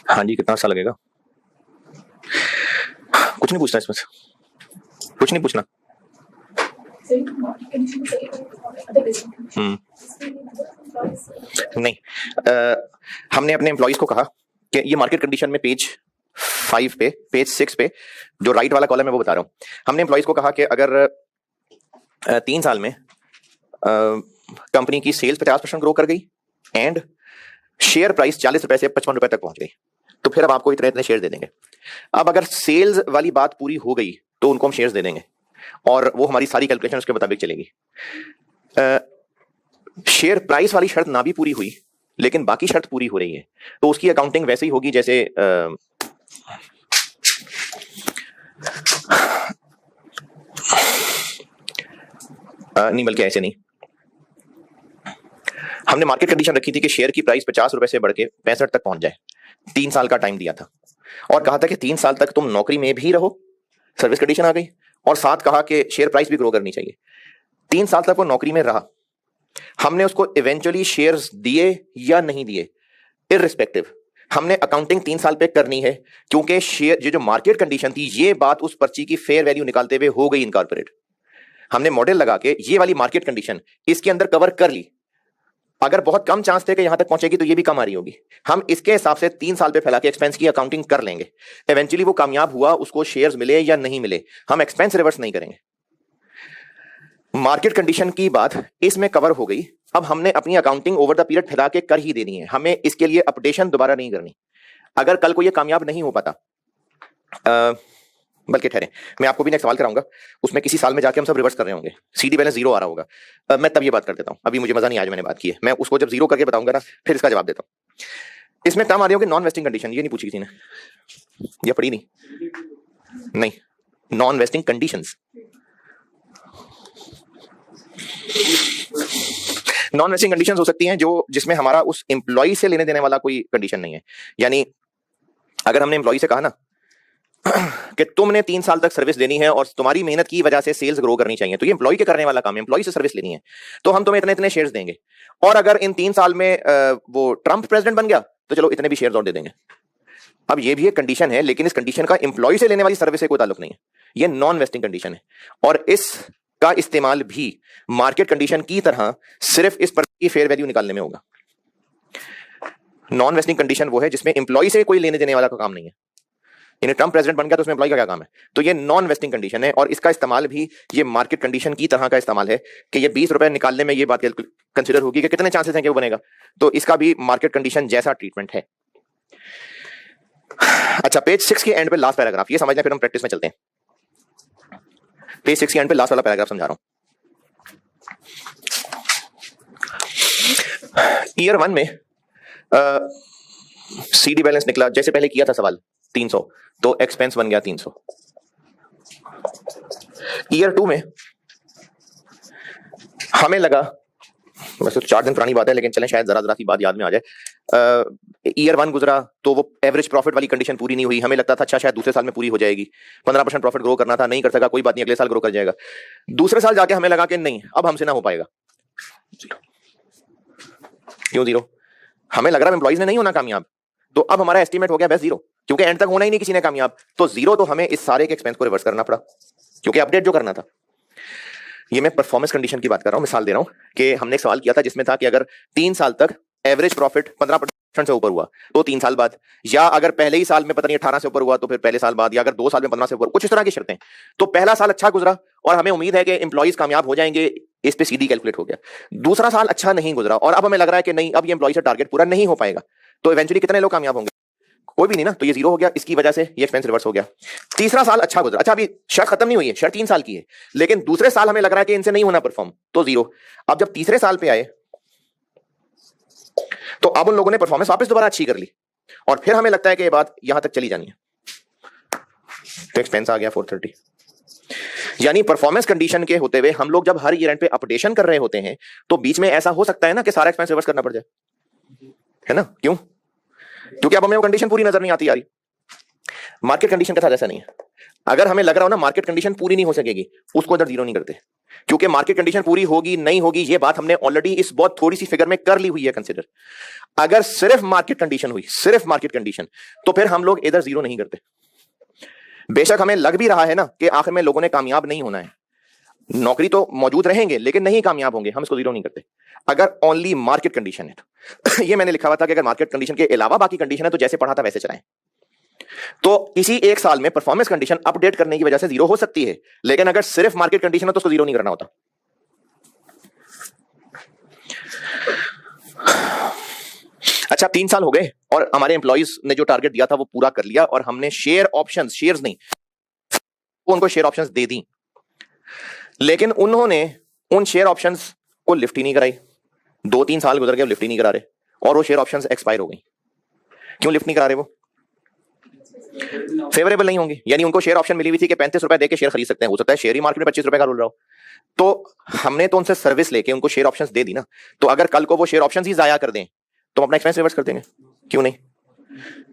हाँ जी, कितना अच्छा लगेगा? कुछ नहीं पूछना इसमें से, कुछ नहीं पूछना। सही मार्केट कंडीशन सही है अदर बिजनेस नहीं, हमने अपने एम्प्लॉइज को कहा कि ये मार्केट कंडीशन में पेज 5 पे, पेज 6 पे जो राइट वाला कॉलम है वो बता रहा हूं। हमने एम्प्लॉइज को कहा कि अगर 3 साल में कंपनी की सेल्स 50% ग्रो कर गई एंड शेयर प्राइस 40 रुपए से 55 रुपए तक पहुंच गई, तो फिर अब आपको इतने इतने शेयर दे देंगे। अब अगर सेल्स वाली बात पूरी हो गई तो उनको हम शेयर्स दे देंगे और वो हमारी सारी कैलकुलेशन उसके मुताबिक चलेगी। शेयर प्राइस वाली शर्त ना भी पूरी हुई लेकिन बाकी शर्त पूरी हो रही है तो उसकी अकाउंटिंग वैसे ही होगी जैसे नहीं, बल्कि ऐसे नहीं। हमने मार्केट कंडीशन रखी थी कि शेयर की प्राइस 50 रुपए से बढ़ के 65 तक पहुंच जाए। 3 साल का टाइम दिया था और कहा था कि 3 साल तक तुम नौकरी में भी रहो, सर्विस कंडीशन आ गई, और साथ कहा कि शेयर प्राइस भी ग्रो करनी चाहिए। 3 साल तक वो नौकरी में रहा, हमने उसको इवेंचुअली शेयर्स दिए या नहीं दिए, इररिस्पेक्टिव हमने अकाउंटिंग 3 साल पे करनी है क्योंकि शेयर ये जो मार्केट कंडीशन थी ये बात उस पर्ची की फेयर वैल्यू निकालते हुए हो गई इनकॉर्पोरेट। हमने मॉडल लगा के ये वाली मार्केट कंडीशन इसके अंदर कवर कर ली। अगर बहुत कम चांस थे कि यहां तक पहुंचेगी तो ये भी कम आ रही होगी, हम इसके हिसाब से 3 साल पे फैला के एक्सपेंस की अकाउंटिंग कर लेंगे। इवेंचुअली वो कामयाब हुआ, उसको शेयर्स मिले या नहीं मिले, हम एक्सपेंस रिवर्स नहीं करेंगे। मार्केट कंडीशन की बात इसमें कवर हो गई। अब हमने अपनी अकाउंटिंग ओवर द पीरियड फैला के कर ही देनी है, हमें इसके लिए अपडेशन दोबारा नहीं करनी। अगर कल को ये कामयाब नहीं हो पाता, बल्कि ठहरे मैं आपको भी नेक्स्ट सवाल कराऊंगा, उसमें किसी साल में जाके हम सब रिवर्स कर रहे होंगे, सीडी बैलेंस 0 आ रहा होगा। मैं तब ये बात कर देता हूं, अभी मुझे मजा नहीं, आज मैंने बात की है, मैं उसको जब 0 करके बताऊंगा ना फिर इसका जवाब देता हूं। इसमें काम आ रही होगी नॉन वेस्टिंग कंडीशन, ये नहीं पूछी किसी ने, ये पढ़ी नहीं, non wasting conditions. Non wasting conditions हो सकती हैं जो जिसमें हमारा उस एम्प्लॉय से लेने देने वाला कोई कंडीशन नहीं है। यानी अगर हमने एम्प्लॉय से कहा ना कि तुमने 3 साल तक सर्विस देनी है और तुम्हारी मेहनत की वजह से सेल्स ग्रो करनी चाहिए, तो ये एम्प्लॉय के करने वाला काम है, एम्प्लॉय से सर्विस लेनी है, तो हम तुम्हें इतने इतने शेयर्स देंगे। और अगर इन 3 साल में वो ट्रंप प्रेसिडेंट बन गया तो चलो इतने भी शेयर्स और दे देंगे। अब ये भी एक कंडीशन है लेकिन इस कंडीशन का एम्प्लॉय से लेने वाली सर्विस से कोई ताल्लुक नहीं है, ये नॉन वेस्टिंग कंडीशन है और इसका इस्तेमाल भी मार्केट कंडीशन की तरह सिर्फ इस पर की फेयर वैल्यू निकालने में होगा। नॉन वेस्टिंग कंडीशन वो है जिसमें एम्प्लॉय से कोई लेने देने वाला का काम नहीं है, यानी ट्रंप प्रेसिडेंट बन गया तो उसमें एम्प्लॉय का क्या काम है, तो ये नॉन वेस्टिंग कंडीशन है। और इसका इस्तेमाल भी ये मार्केट कंडीशन की तरह का इस्तेमाल है कि ये 20 रुपए निकालने में ये बात कंसिडर होगी कि कितने चांसेस हैं कि वो बनेगा, तो इसका भी मार्केट कंडीशन जैसा ट्रीटमेंट है। अच्छा, पेज 6 के एंड पे लास्ट पैराग्राफ, ये समझना फिर हम प्रैक्टिस में चलते हैं। पेज 6 के एंड पे लास्ट वाला पैराग्राफ समझा रहा हूं। ईयर 1 में सीडी बैलेंस निकला, जैसे पहले किया था सवाल 300, तो एक्सपेंस बन गया 300। ईयर 2 में हमें लगा, वैसे तो 4 दिन पुरानी बात है लेकिन चलें शायद जरा सी बात याद में आ जाए। ईयर 1 गुजरा तो वो एवरेज प्रॉफिट वाली कंडीशन पूरी नहीं हुई, हमें लगता था अच्छा शायद दूसरे साल में पूरी हो जाएगी, 15% प्रॉफिट ग्रो करना था, नहीं कर सका, कोई बात नहीं, अगले साल ग्रो कर जाएगा। दूसरे साल जाके हमें लगा कि नहीं अब हमसे ना हो पाएगा। क्यों 0? हमें लग रहा है एम्प्लॉइज ने नहीं होना कामयाब, तो अब हमारा एस्टीमेट हो गया बस 0, क्योंकि एंड तक होना ही नहीं किसी ने कामयाब, तो 0 तो हमें इस सारे के एक्सपेंस को रिवर्स करना पड़ा क्योंकि अपडेट जो करना था। ये मैं परफॉर्मेंस कंडीशन की बात कर रहा हूं, मिसाल दे रहा हूं कि हमने एक सवाल किया था जिसमें था कि अगर 3 साल तक एवरेज प्रॉफिट 15% से ऊपर हुआ तो 3 साल बाद, या अगर पहले ही साल में पता नहीं 18 से ऊपर हुआ तो फिर पहले साल बाद, या अगर 2 साल में 15 से ऊपर, कुछ इस तरह की शर्तें। तो पहला साल अच्छा गुजरा और हमें उम्मीद है कि एम्प्लॉइज कामयाब हो जाएंगे, इस पे सीधी कैलकुलेट हो गया। दूसरा साल अच्छा नहीं गुजरा और अब हमें लग रहा है कि नहीं अब ये एम्प्लॉय से टारगेट पूरा नहीं हो पाएगा, तो इवेंचुअली कितने लोग कामयाब होंगे? कोई भी नहीं ना, तो ये 0 हो गया, इसकी वजह से ये एक्सपेंस रिवर्स हो गया। तीसरा साल अच्छा गुजरा, अच्छा अभी शर्त खत्म नहीं हुई है, शर्त 3 साल की है, लेकिन दूसरे साल हमें लग रहा है कि इनसे नहीं होना परफॉर्म, तो 0। अब जब तीसरे साल पे आए तो अब उन लोगों ने परफॉर्मेंस वापस दोबारा अच्छी कर ली और फिर हमें लगता है कि ये बात यहां तक चली जानी है, तो एक्सपेंस आ गया 430। यानी परफॉर्मेंस कंडीशन के होते हुए हम लोग जब हर ईयर एंड पे अपडेशन कर रहे होते हैं तो बीच में ऐसा हो सकता है ना कि सारा एक्सपेंस रिवर्स करना पड़ जाए, है ना? क्यों? क्योंकि अब हमें वो कंडीशन पूरी नजर नहीं आती यारी। मार्केट कंडीशन के साथ ऐसा नहीं है। अगर हमें लग रहा हो ना मार्केट कंडीशन पूरी नहीं हो सकेगी, उसको इधर जीरो नहीं करते, क्योंकि मार्केट कंडीशन पूरी होगी नहीं होगी ये बात हमने ऑलरेडी इस बहुत थोड़ी सी फिगर में कर ली हुई है कंसिडर। अगर सिर्फ मार्केट कंडीशन हुई, सिर्फ मार्केट कंडीशन, तो फिर हम लोग इधर जीरो नहीं करते। बेशक हमें लग भी रहा है ना कि आखिर में लोगों ने कामयाब नहीं होना है, नौकरी तो मौजूद रहेंगे लेकिन नहीं कामयाब होंगे, हम इसको जीरो नहीं करते। अगर ओनली मार्केट कंडीशन है तो ये मैंने लिखा हुआ था कि अगर मार्केट कंडीशन के अलावा बाकी कंडीशन है तो जैसे पढ़ा था वैसे चलाएं। तो किसी एक साल में परफॉर्मेंस कंडीशन अपडेट करने की वजह से जीरो हो सकती है, लेकिन अगर सिर्फ मार्केट कंडीशन है तो उसको जीरो नहीं करना होता। अच्छा, 3 साल हो गए और हमारे एम्प्लॉइज ने जो टारगेट दिया था वो पूरा कर लिया और हमने शेयर ऑप्शंस, शेयर्स नहीं, वो उनको शेयर ऑप्शंस दे दी, लेकिन उन्होंने उन शेयर ऑप्शंस को लिफ्ट ही नहीं कराई। 2-3 साल गुजर गए, लिफ्ट ही नहीं करा रहे और वो शेयर ऑप्शंस एक्सपायर हो गई। क्यों लिफ्ट नहीं करा रहे? वो फेवरेबल नहीं होंगे, यानी उनको शेयर ऑप्शन मिली हुई थी कि 35 रुपए देके शेयर खरीद सकते हैं, हो सकता है शेयर ही मार्केट में 25 रुपए का रोल रहा हो, तो हमने तो उनसे सर्विस लेके उनको शेयर ऑप्शंस दे दी ना। तो अगर कल को वो शेयर ऑप्शंस ही जाया कर दें तो अपना एक्सपेंस रिवर्स कर देंगे, क्यों नहीं?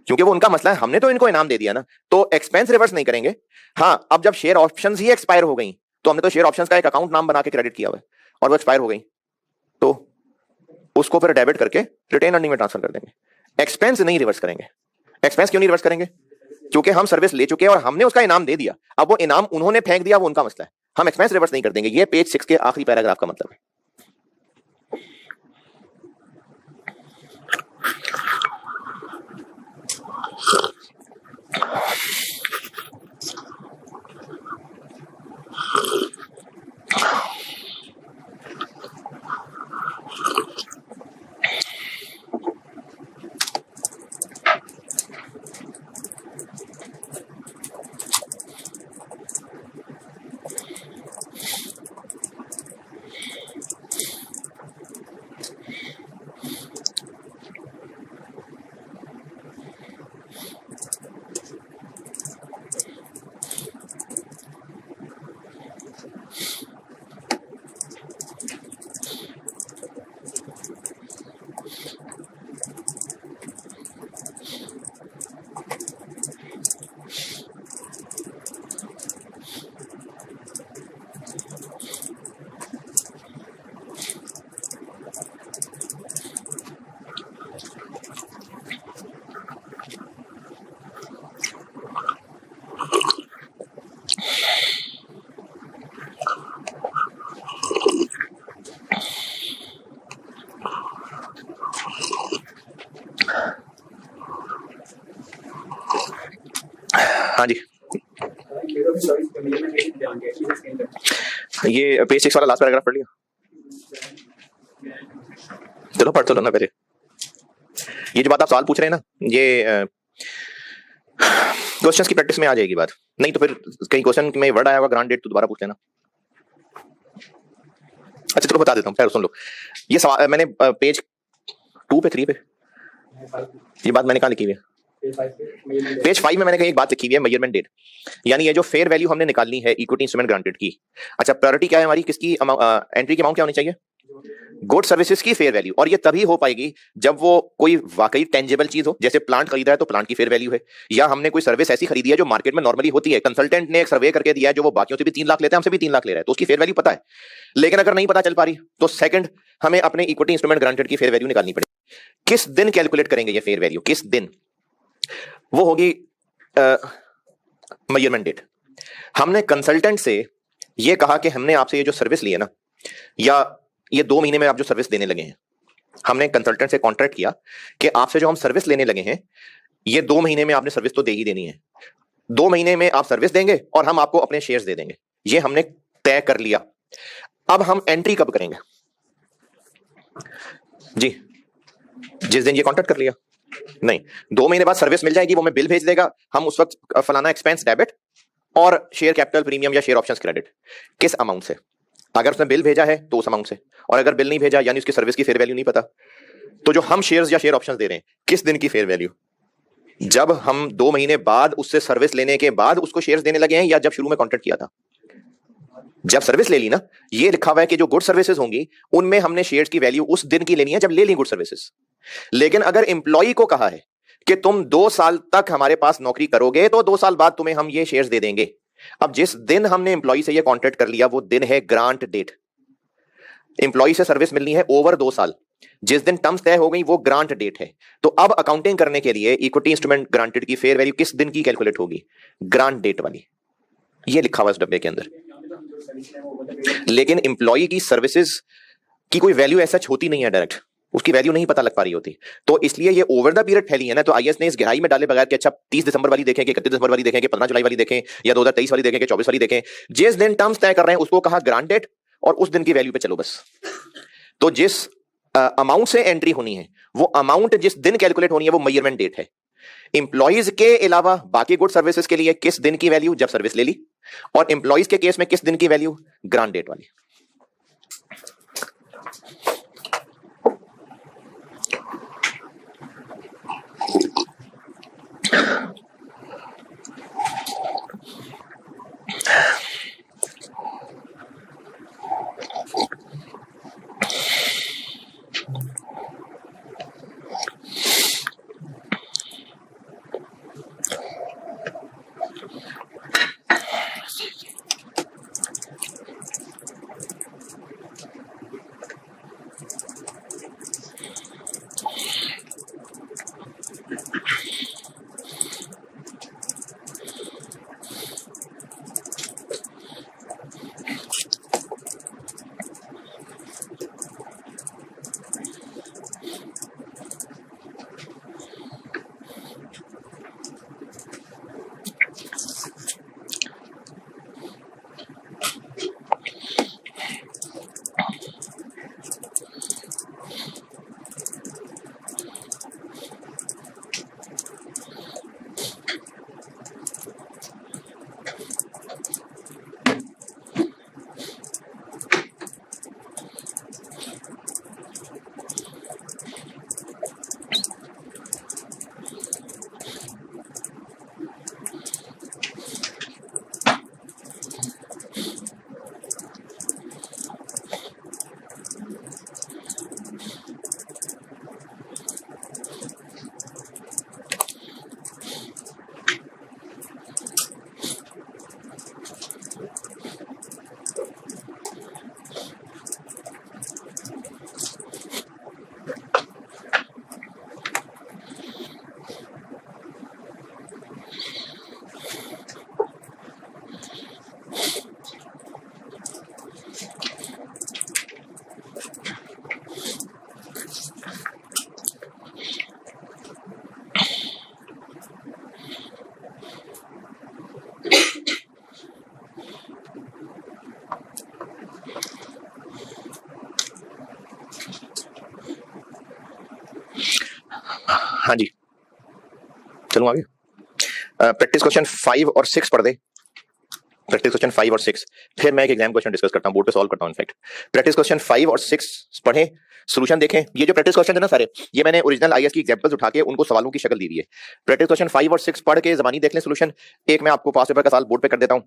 क्योंकि वो उनका मसला है, हमने तो इनको इनाम दे दिया ना, तो एक्सपेंस रिवर्स नहीं करेंगे। हाँ, अब जब शेयर ऑप्शंस ही एक्सपायर हो गई तो हमने तो शेयर ऑप्शंस का एक अकाउंट नाम बना के क्रेडिट किया हुआ है और वो एक्सपायर हो गई तो उसको फिर डेबिट करके रिटेन अर्निंग में ट्रांसफर कर देंगे, एक्सपेंस नहीं रिवर्स करेंगे। एक्सपेंस क्यों नहीं रिवर्स करेंगे? क्योंकि हम सर्विस ले चुके हैं और हमने उसका इनाम दे दिया, अब वो इनाम उन्होंने फेंक दिया, वो उनका मसला है, हम एक्सपेंस रिवर्स नहीं कर देंगे। ये पेज 6 के आखिरी पैराग्राफ का मतलब है। हाँ जी, ये पेज 6 वाला लास्ट पैराग्राफ पढ़ लिया? चलो पढ़ तो लो ना पहले। ये जो बात आप सवाल पूछ रहे हैं ना, ये क्वेश्चंस की प्रैक्टिस में आ जाएगी बात, नहीं तो फिर कहीं क्वेश्चन में वर्ड आया होगा ग्रांट डेट तो दोबारा पूछ लेना। अच्छा चलो बता देता हूँ, खैर सुन लो। ये सवाल मैंने पेज 2 पे 3 पे ये बात मैंने कहा लिखी हुई है, पेज 5 में मैंने कहीं एक बात लिखी हुई है, मेजरमेंट डेट, यानी ये जो फेयर वैल्यू हमने निकालनी है इक्विटी इंस्ट्रूमेंट ग्रांटेड की। अच्छा, प्रायोरिटी क्या है हमारी, किसकी एंट्री की अमाउंट क्या होनी चाहिए? गुड सर्विसेज की फेयर वैल्यू, और ये तभी हो पाएगी जब वो कोई वाकई टेंजिबल चीज हो, जैसे प्लांट खरीदा है तो प्लांट की फेयर वैल्यू है, या हमने कोई सर्विस ऐसी खरीदी है जो मार्केट में नॉर्मली होती है, कंसल्टेंट ने एक सर्वे करके दिया है जो वो बाकियों से भी 3 लाख लेता है, हमसे भी 3 लाख ले रहा है, तो उसकी फेयर वैल्यू पता है। लेकिन अगर नहीं पता चल पा रही तो सेकंड हमें अपने इक्विटी इंस्ट्रूमेंट ग्रांटेड की फेयर वैल्यू निकालनी पड़ेगी। किस दिन कैलकुलेट करेंगे ये फेयर वैल्यू, किस दिन? वो होगी मेजरमेंट डेट। हमने कंसल्टेंट से ये कहा कि हमने आपसे ये जो सर्विस ली है ना, या ये 2 महीने में आप जो सर्विस देने लगे हैं, हमने कंसल्टेंट से कॉन्ट्रैक्ट किया कि आपसे जो हम सर्विस लेने लगे हैं ये 2 महीने में आपने सर्विस तो दे ही देनी है, 2 महीने में आप सर्विस देंगे और हम आपको अपने शेयर्स दे देंगे, ये हमने तय कर लिया। अब हम एंट्री कब करेंगे जी? जिस दिन ये कॉन्ट्रैक्ट कर लिया? नहीं, 2 महीने बाद सर्विस मिल जाएगी, वो मैं बिल भेज देगा, हम उस वक्त फलाना एक्सपेंस डेबिट और शेयर कैपिटल प्रीमियम या शेयर ऑप्शंस क्रेडिट, किस अमाउंट से? अगर उसने बिल भेजा है तो उस अमाउंट से, और अगर बिल नहीं भेजा यानी उसकी सर्विस की फेयर वैल्यू नहीं पता, तो जो हम शेयर्स या शेयर ऑप्शंस दे रहे हैं किस दिन की फेयर वैल्यू? जब हम 2 महीने बाद उससे सर्विस लेने के बाद उसको शेयर्स देने लगे हैं, या जब शुरू में कॉन्ट्रैक्ट किया था? जब सर्विस ले ली ना। ये लिखा हुआ है कि जो गुड सर्विसेज होंगी उनमें हमने शेयर्स की वैल्यू उस दिन की लेनी है जब ले ली गुड सर्विसेज। लेकिन अगर एम्प्लॉय को कहा है कि तुम 2 साल तक हमारे पास नौकरी करोगे तो 2 साल बाद तुम्हें हम ये शेयर्स दे देंगे, अब जिस दिन हमने एम्प्लॉय से ये कॉन्ट्रैक्ट कर लिया वो दिन है ग्रांट डेट। एम्प्लॉय से सर्विस मिलनी है ओवर 2 साल, जिस दिन टर्म्स तय हो गई वो ग्रांट डेट है। तो अब अकाउंटिंग करने के लिए इक्विटी इंस्ट्रूमेंट ग्रांटेड की फेयर वैल्यू किस दिन की कैलकुलेट होगी? ग्रांट डेट वाली। ये लिखा हुआ इस डब्बे के अंदर। लेकिन एम्प्लॉय की सर्विसेज की कोई वैल्यू ऐसा होती नहीं है, डायरेक्ट उसकी वैल्यू नहीं पता लग पा रही होती, तो इसलिए ये ओवर द पीरियड फैली है ना। तो आईएएस ने इस गहराई में डाले बगैर कि अच्छा 30 दिसंबर वाली देखें कि 31 दिसंबर वाली देखें कि 15 जुलाई वाली देखें या 2023 वाली देखें कि 24 वाली देखें, जिस दिन टर्म्स तय कर रहे हैं उसको कहा ग्रांट डेट और उस दिन की वैल्यू पे चलो बस। तो जिस अमाउंट से एंट्री होनी है वो अमाउंट जिस दिन कैलकुलेट होनी है वो मेजरमेंट डेट है। इंप्लॉइज के अलावा बाकी गुड सर्विसेज के लिए किस दिन की वैल्यू? जब सर्विस ले ली। और इंप्लॉइज के केस में किस दिन की वैल्यू? ग्रांट डेट वाली। हाँ जी, चलूं आगे। प्रैक्टिस क्वेश्चन 5 और 6 पढ़ दे। प्रैक्टिस क्वेश्चन 5 और 6, फिर मैं एक एग्जाम क्वेश्चन डिस्कस करता हूं, बोर्ड पे सॉल्व करता हूं। इनफैक्ट प्रैक्टिस क्वेश्चन 5 और 6 पढ़ें, सॉल्यूशन देखें। ये जो प्रैक्टिस क्वेश्चन है ना सारे, ये मैंने ओरिजिनल आईएएस की एग्जांपल्स उठा के उनको सवालों की शक्ल दी हुई है। प्रैक्टिस क्वेश्चन 5 और 6 पढ़ के जबानी देख लें सॉल्यूशन। एक मैं आपको पास पेपर का सवाल बोर्ड पे कर देता हूं।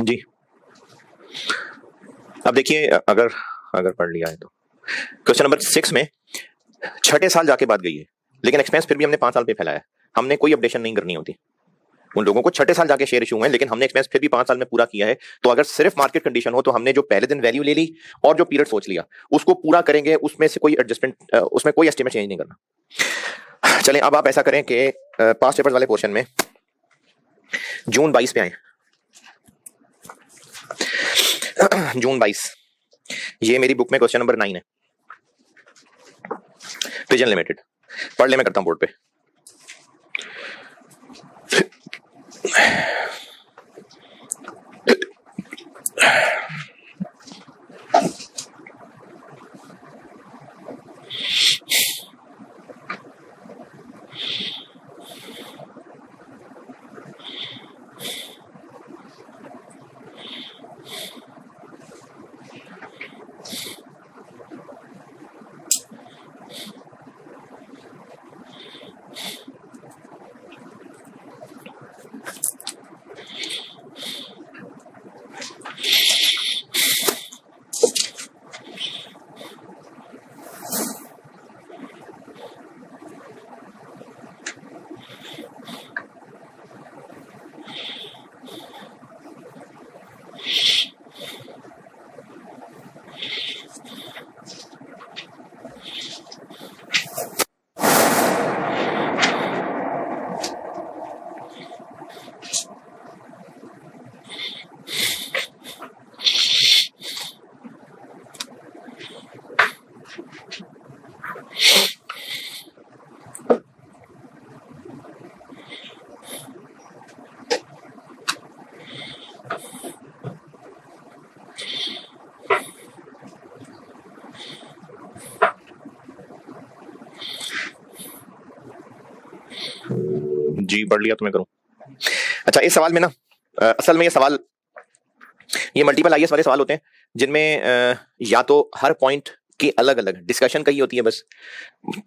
जी अब देखिए, अगर अगर पढ़ लिया है तो क्वेश्चन नंबर 6 में छठे साल जाके बात गई है, लेकिन एक्सपेंस फिर भी हमने 5 साल पे फैलाया है। हमने कोई अपडेशन नहीं करनी होती। उन लोगों को छठे साल जाके शेयर इशू हुए, लेकिन हमने एक्सपेंस फिर भी 5 साल में पूरा किया है। तो अगर सिर्फ मार्केट कंडीशन हो तो हमने जो पहले दिन वैल्यू ले ली और जो पीरियड सोच लिया उसको पूरा करेंगे, उसमें से कोई एडजस्टमेंट, उसमें कोई एस्टिमेट चेंज नहीं करना। चलें, अब आप ऐसा करें कि पास्ट पेपर्स वाले पोर्शन में जून 22 पे आए। जून 22, ये मेरी बुक में क्वेश्चन नंबर 9 है, पिजन लिमिटेड। पढ़ ले, मैं करता हूं बोर्ड पे। जी पढ़ लिया तो मैं करूं। अच्छा, इस सवाल में ना असल में ये मल्टीपल आईएएस वाले सवाल होते हैं जिनमें या तो हर पॉइंट की अलग अलग डिस्कशन कही होती है, बस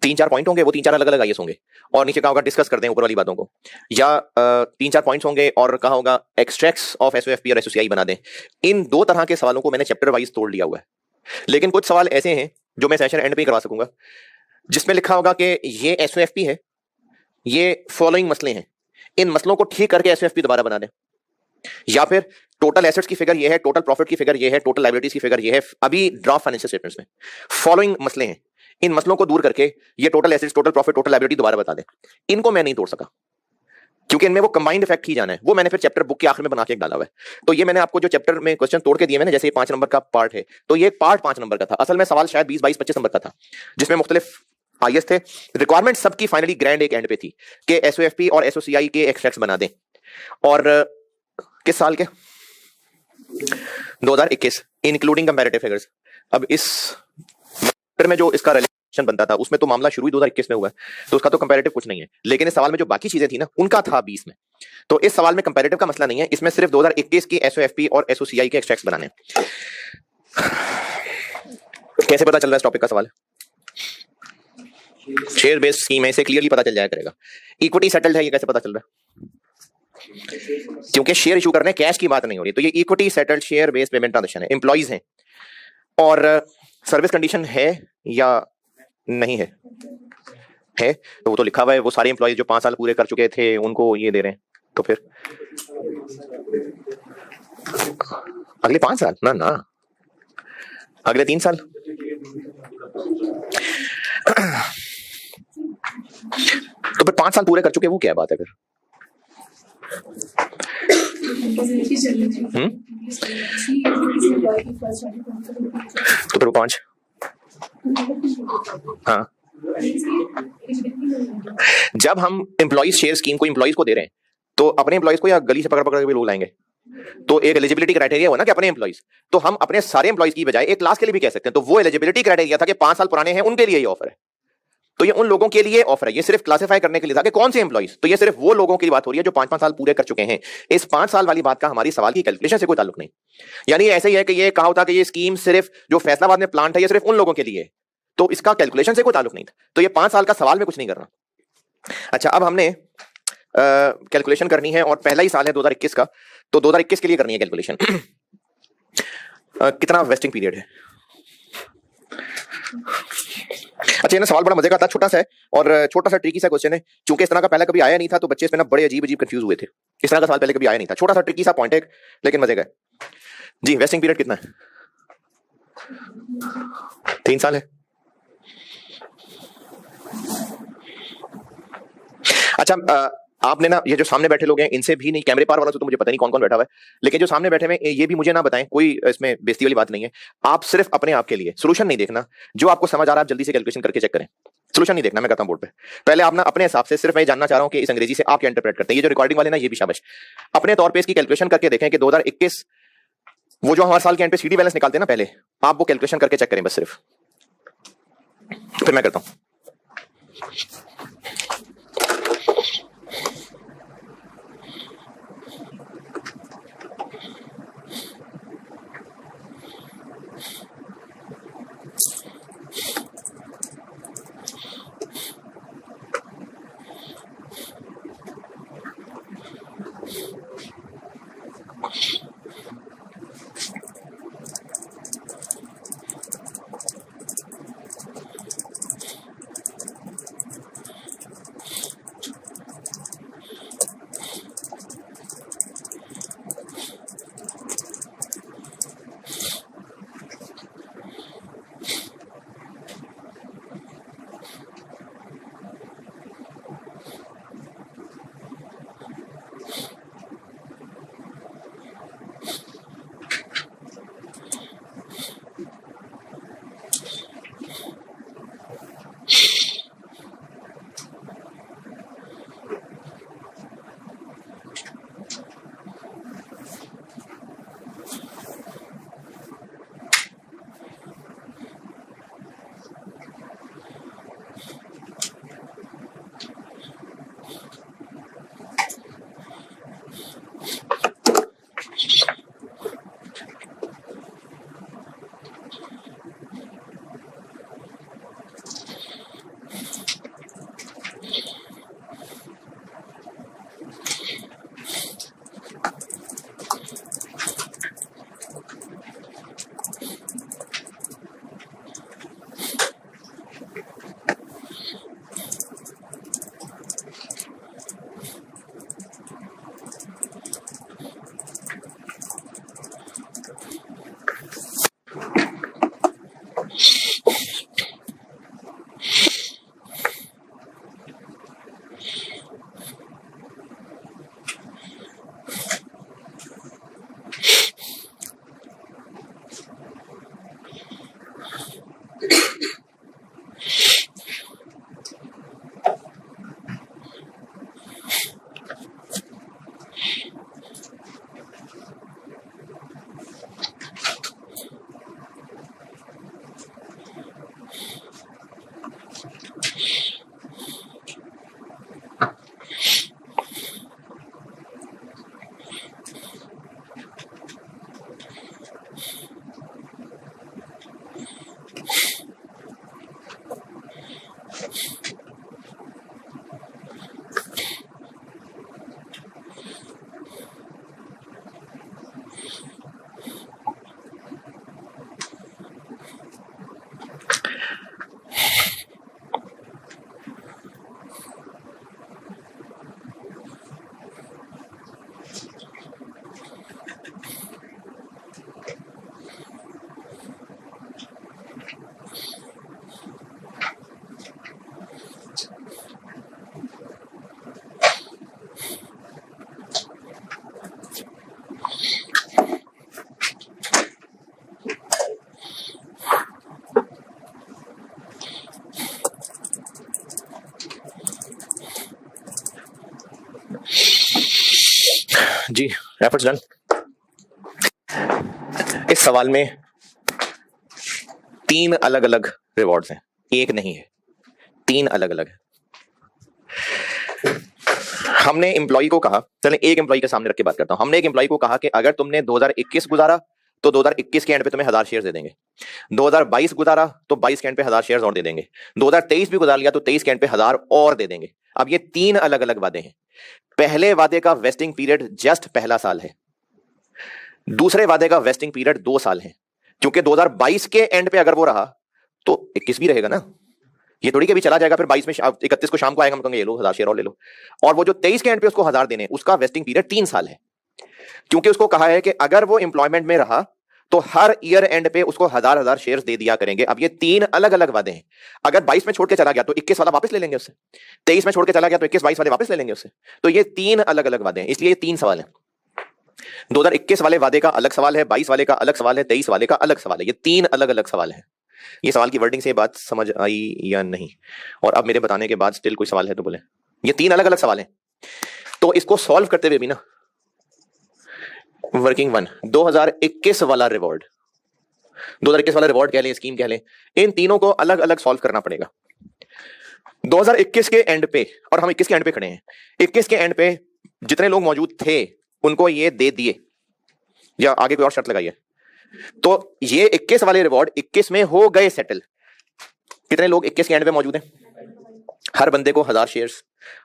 3-4 पॉइंट होंगे, वो 3-4 अलग अलग आईएएस होंगे और नीचे कहा होगा डिस्कस करते हैं ऊपर वाली बातों को, या 3-4 पॉइंट्स होंगे और कहा होगा एक्सट्रैक्ट्स ऑफ एसओएफपी और एसओसीआई बना दें। इन 2 तरह के सवालों को मैंने चैप्टर वाइज तोड़ लिया हुआ है, लेकिन कुछ सवाल ऐसे हैं जो मैं सेशन एंड पे ही करवा सकूंगा, जिसमें लिखा होगा कि ये एसओएफपी है, ये फॉलोइंग मसले हैं, इन मसलों को ठीक करके एसओएफपी दोबारा बना दें, या फिर टोटल एसेट्स की फिगर ये है, टोटल प्रॉफिट की फिगर ये है, टोटल लायबिलिटीज की फिगर ये है, अभी ड्राफ्ट फाइनेंशियल स्टेटमेंट्स में फॉलोइंग मसले हैं, इन मसलों को दूर करके ये total assets, total profit, total liability दोबारा बता दें। इनको मैं नहीं तोड़ सका क्योंकि इनमें वो कंबाइंड इफेक्ट ही जाना है, वो मैंने फिर चैप्टर बुक के आखिर में बना के डाला हुआ है। तो ये मैंने आपको जो चैप्टर में क्वेश्चन तोड़ के दिए मैंने, जैसे 5 नंबर का पार्ट है, तो ये पार्ट 5 नंबर का था। असल में सवाल शायद 20, 22, 25 नंबर का था, जिसमें मुख्तलिफ आईएएस थे। रिक्वायरमेंट सबकी फाइनली ग्रैंड एक एंड पे थी कि एसओएफपी और एसओसीआई के एक्सट्रैक्ट्स बना दें, और किस साल के? 2021, इंक्लूडिंग कंपैरेटिव फिगर्स। अब इस में जो इसका रिलेशन बनता था उसमें तो मामला शुरू ही 2021 में हुआ है, तो उसका तो कंपैरेटिव कुछ नहीं है, लेकिन इस सवाल में जो बाकी चीजें थी ना उनका था 20 में। तो इस सवाल में कंपैरेटिव का मसला नहीं है, इसमें सिर्फ 2021 की एसओएफपी और एसओसीआई के एक्सट्रैक्ट्स बनाने। कैसे पता चल रहा है इस टॉपिक का सवाल? शेयर बेस्ड स्कीम है, इसे क्लियरली पता चल जाया करेगा। इक्विटी सेटल्ड है, ये कैसे पता चल रहा है? क्योंकि शेयर इशू करने कैश की बात नहीं हो रही, तो ये equity settled share based payment transaction है, एम्प्लॉइज हैं और सर्विस कंडीशन है या नहीं है? है, तो वो तो लिखा हुआ है, वो सारे एम्प्लॉइज जो 5 साल पूरे कर चुके थे उनको ये दे रहे हैं, तो फिर अगले 5 साल ना अगले 3 साल। तो फिर 5 साल पूरे कर चुके, वो क्या बात है फिर? तो फिर वो 5। हाँ, जब हम एम्प्लॉइज शेयर स्कीम को एम्प्लॉइज को दे रहे हैं तो अपने एम्प्लॉइज को या गली से पकड़ पकड़ के भी लोग लाएंगे? तो एक एलिजिबिलिटी क्राइटेरिया हो ना कि अपने एम्प्लॉइज, तो हम अपने सारे एम्प्लॉइज की बजाय एक क्लास के लिए भी कह सकते हैं। तो वो एलिजिबिलिटी क्राइटेरिया था कि 5 साल पुराने हैं उनके लिए ये ऑफर है। तो ये उन लोगों के लिए ऑफर है, ये सिर्फ क्लासिफाई करने के लिए था कि कौन से एम्प्लॉइज। तो ये सिर्फ वो लोगों की बात हो रही है जो 5-5 साल पूरे कर चुके हैं। इस 5 साल वाली बात का हमारी सवाल की कैलकुलेशन से कोई ताल्लुक नहीं। यानी ऐसे ही है कि ये कहा होता कि ये स्कीम सिर्फ जो फैसलाबाद में प्लांट है ये सिर्फ उन लोगों के लिए है, तो इसका कैलकुलेशन से कोई ताल्लुक नहीं था। तो ये 5 साल का सवाल में कुछ नहीं करना। अच्छा, अब हमने कैलकुलेशन करनी है और पहला ही साल है 2021 का, तो 2021 के लिए करनी है कैलकुलेशन। कितना वेस्टिंग पीरियड है? अच्छा, ये सवाल बड़ा मजे का था, छोटा सा है और छोटा सा ट्रिकी सा क्वेश्चन है। चूंकि इस तरह का पहले कभी आया नहीं था तो बच्चे इसमें ना बड़े अजीब अजीब कंफ्यूज हुए थे। इस तरह का सवाल पहले कभी आया नहीं था, छोटा सा ट्रिकी सा पॉइंट है लेकिन मजे का है जी। वेस्टिंग पीरियड कितना है? 3 साल है। अच्छा, आपने ना ये जो सामने बैठे लोग हैं इनसे भी नहीं, कैमरे पार वाला तो मुझे पता नहीं कौन कौन बैठा हुआ है, लेकिन जो सामने बैठे हुए ये भी मुझे ना बताएं, कोई इसमें बेइज्जती वाली बात नहीं है। आप सिर्फ अपने आप के लिए सोल्यूशन नहीं देखना, जो आपको समझ आ रहा है आप जल्दी से कैलकुलेशन करके चेक करें। सोल्यूशन नहीं देखना, मैं कहता हूं बोर्ड पे। पहले आप ना अपने हिसाब से, सिर्फ मैं जानना चाह रहा हूं कि इस अंग्रेजी से आप क्या इंटरप्रेट करते हैं। ये जो रिकॉर्डिंग वाले ना ये भी शाबाश, अपने तौर पर इसकी कैलकुलेशन करके देखें कि 2021 वो जो हमारे साल के एंड पे सीडी बैलेंस निकालते हैं ना, पहले आप वो कैलकुलेशन करके चेक करें बस सिर्फ, फिर मैं करता हूं। जी, एफर्ट्स डन। इस सवाल में 3 अलग अलग रिवॉर्ड्स हैं, एक नहीं है, 3 अलग अलग है। हमने एम्प्लॉय को कहा, चलें एक एम्प्लॉय के सामने रख के बात करता हूं। हमने एक एम्प्लॉय को कहा कि अगर तुमने 2021 गुजारा तो 2021 के एंड पे तुम्हें 1000 शेयर दे देंगे, 2022 गुजारा तो 22 के एंड पे 1000 शेयर और दे देंगे, 2023 भी गुजार लिया तो 23 के एंड पे 1000 और दे देंगे। अब ये 3 अलग अलग वादे हैं। पहले वादे का वेस्टिंग पीरियड जस्ट पहला साल है, दूसरे वादे का वेस्टिंग पीरियड 2 साल है। क्योंकि 2022 के एंड पे अगर वो रहा तो 21 भी रहेगा ना, ये थोड़ी कि भी चला जाएगा फिर 22 में 31 को शाम को आएगा, हम कहेंगे ये लो 1000 शेयर और ले लो। और वो जो 23 के एंड पे उसको 1000 देने, उसका वेस्टिंग पीरियड 3 साल है। क्योंकि उसको कहा है कि अगर वो एम्प्लॉयमेंट में रहा तो हर ईयर एंड पे उसको 1000 शेयर्स दे दिया करेंगे। अब ये 3 अलग अलग वादे हैं। अगर 22 में छोड़ के चला गया तो 21 वाला वापस ले लेंगे उससे, 23 में छोड़ के चला गया तो 21-22 वाले वापस ले लेंगे उससे। तो ये 3 अलग अलग वादे हैं, इसलिए ये 3 सवाल हैं। 2021 वाले वादे का अलग सवाल है, 22 वाले का अलग सवाल है, 23 वाले का अलग सवाल है। ये 3 अलग अलग सवाल है। ये सवाल की वर्डिंग से बात समझ आई या नहीं? और अब मेरे बताने के बाद स्टिल कोई सवाल है तो बोले। ये 3 अलग अलग सवाल हैं, तो इसको सॉल्व करते हुए भी ना, वर्किंग 1 2021 वाला रिवॉर्ड, 2021 वाला रिवॉर्ड कह लें, स्कीम कह लें, इन तीनों को अलग अलग सॉल्व करना पड़ेगा। 2021 के एंड पे, और हम 21 के एंड पे खड़े हैं, 21 के एंड पे जितने लोग मौजूद थे उनको ये दे दिए, या आगे कोई और शर्त लगाइए, तो ये 21 वाले रिवॉर्ड 21 में हो गए सेटल। कितने लोग 21 के एंड पे मौजूद हैं? हर बंदे को 1000 शेयर्स।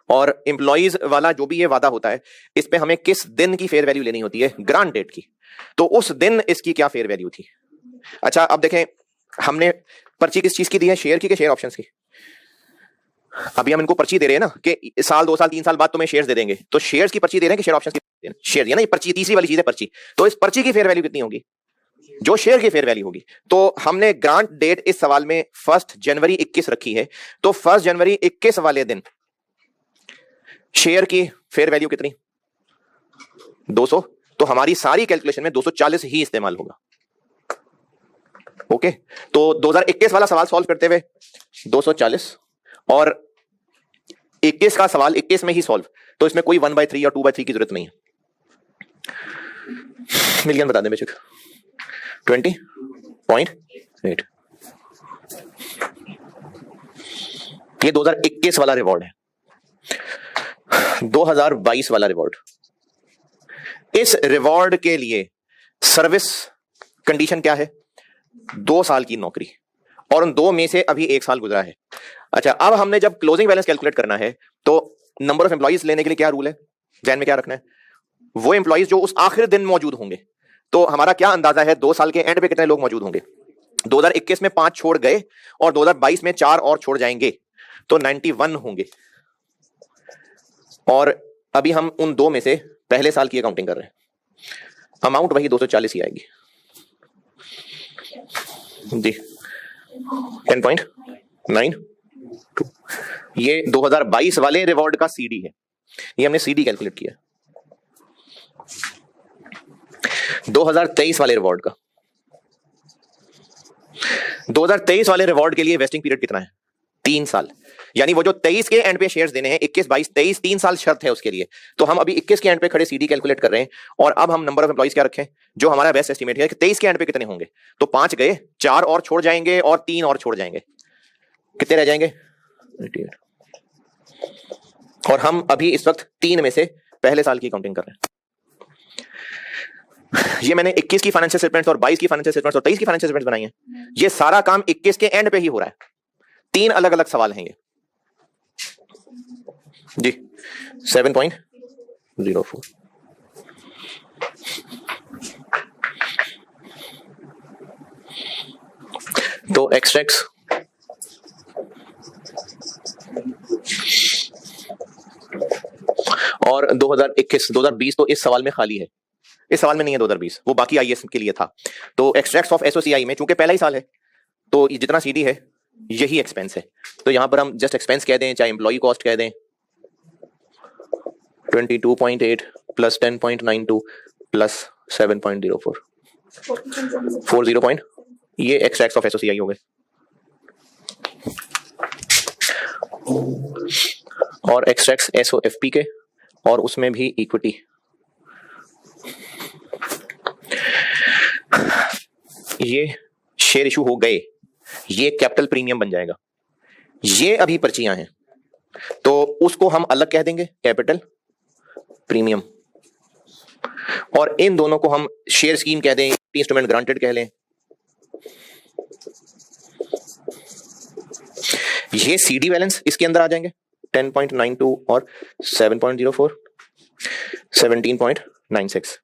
और एम्प्लॉइज वाला जो भी ये वादा होता है, इस पे हमें किस दिन की फेयर वैल्यू लेनी होती है? ग्रांट डेट की। तो उस दिन इसकी क्या फेयर वैल्यू थी? अच्छा, अब देखें, हमने पर्ची किस चीज की दी है? शेयर की, के शेयर ऑप्शंस की? अभी हम इनको पर्ची दे रहे हैं ना कि साल 2 साल 3 साल बाद तुम्हें शेयर्स दे देंगे, तो शेयर्स की पर्ची दे रहे हैं कि शेयर ऑप्शंस की? शेयर, ना, ये पर्ची तीसरी वाली चीज है, पर्ची। तो इस पर्ची की फेयर वैल्यू कितनी होगी? जो शेयर की फेयर वैल्यू होगी। तो हमने ग्रांट डेट इस सवाल में 1 जनवरी 21 रखी है, तो 1 जनवरी 21 वाले दिन शेयर की फेयर वैल्यू कितनी? 200। तो हमारी सारी कैलकुलेशन में 240 ही इस्तेमाल होगा। ओके, तो 2021 वाला सवाल सॉल्व करते हुए 240 और 21 का सवाल 21 में ही सॉल्व, तो इसमें कोई 1/3 या 2/3 की जरूरत नहीं है। मिलियन बता दें बेशक। 20.8। ये 2021 वाला रिवॉर्ड है। 2022 वाला रिवॉर्ड, इस रिवॉर्ड के लिए सर्विस कंडीशन क्या है? 2 साल की नौकरी, और उन 2 में से अभी 1 साल गुजरा है। अच्छा, अब हमने जब क्लोजिंग बैलेंस कैलकुलेट करना है तो नंबर ऑफ एम्प्लॉइज लेने के लिए क्या रूल है? ध्यान में क्या रखना है? वो एम्प्लॉइज जो उस आखिरी दिन मौजूद होंगे। तो हमारा क्या अंदाजा है 2 साल के एंड पे कितने लोग मौजूद होंगे? 2021 में 5 छोड़ गए और 2022 में 4 और छोड़ जाएंगे, तो 91 होंगे। और अभी हम उन 2 में से पहले साल की अकाउंटिंग कर रहे हैं, अमाउंट वही 240 ही आएगी जी। 10.92। ये 2022 वाले रिवॉर्ड का सीडी है, ये हमने सीडी कैलकुलेट किया। 2023 वाले रिवॉर्ड का, 2023 वाले रिवॉर्ड के लिए वेस्टिंग पीरियड कितना है? 3 साल। यानी वो जो 23 के एंड पे शेयर्स देने हैं, 21, 22, 23, 3 साल शर्त है उसके लिए। तो हम अभी 21 के एंड पे खड़े सीडी कैलकुलेट कर रहे हैं, और अब हम नंबर ऑफ एम्प्लॉइज क्या रखें? जो हमारा बेस्ट एस्टिमेट है कि 23 के एंड पे कितने होंगे। तो 5 गए, 4 और छोड़ जाएंगे और 3 और छोड़ जाएंगे, कितने रह जाएंगे? 88। और हम अभी इस वक्त 3 में से पहले साल की काउंटिंग कर रहे हैं। ये मैंने 21 की फाइनेंशियल स्टेटमेंट्स और 22 की फाइनेंशियल स्टेटमेंट्स और 23 की फाइनेंशियल स्टेटमेंट्स बनाई हैं। ये सारा काम 21 के एंड पे ही हो रहा है। 3 अलग अलग सवाल हैं ये जी। 7.04। तो एक्सट्रैक्ट्स और 2021 2020 तो इस सवाल में खाली है, इस सवाल में नहीं है 2020, वो बाकी आईएएस के लिए था। तो एक्सट्रैक्ट्स ऑफ एसओसीआई में चूंकि पहला ही साल है, तो जितना सीडी है यही एक्सपेंस है, तो यहां पर हम जस्ट एक्सपेंस कह दें, चाहे एम्प्लॉई कॉस्ट कह दें। 22.8 प्लस 10.92 प्लस 7.04 40 पॉइंट, ये एक्सट्रैक्ट्स ऑफ एसओसीआई हो गए। और एक्सट्रैक्ट्स एसओएफपी के, और उसमें भी इक्विटी ये शेयर इशू हो गए, ये कैपिटल प्रीमियम बन जाएगा। ये अभी पर्चियां हैं तो उसको हम अलग कह देंगे कैपिटल प्रीमियम, और इन दोनों को हम शेयर स्कीम कह दें, इंस्ट्रूमेंट ग्रांटेड कह लें। ये सीडी बैलेंस इसके अंदर आ जाएंगे 10.92 और 7.04, 17.96,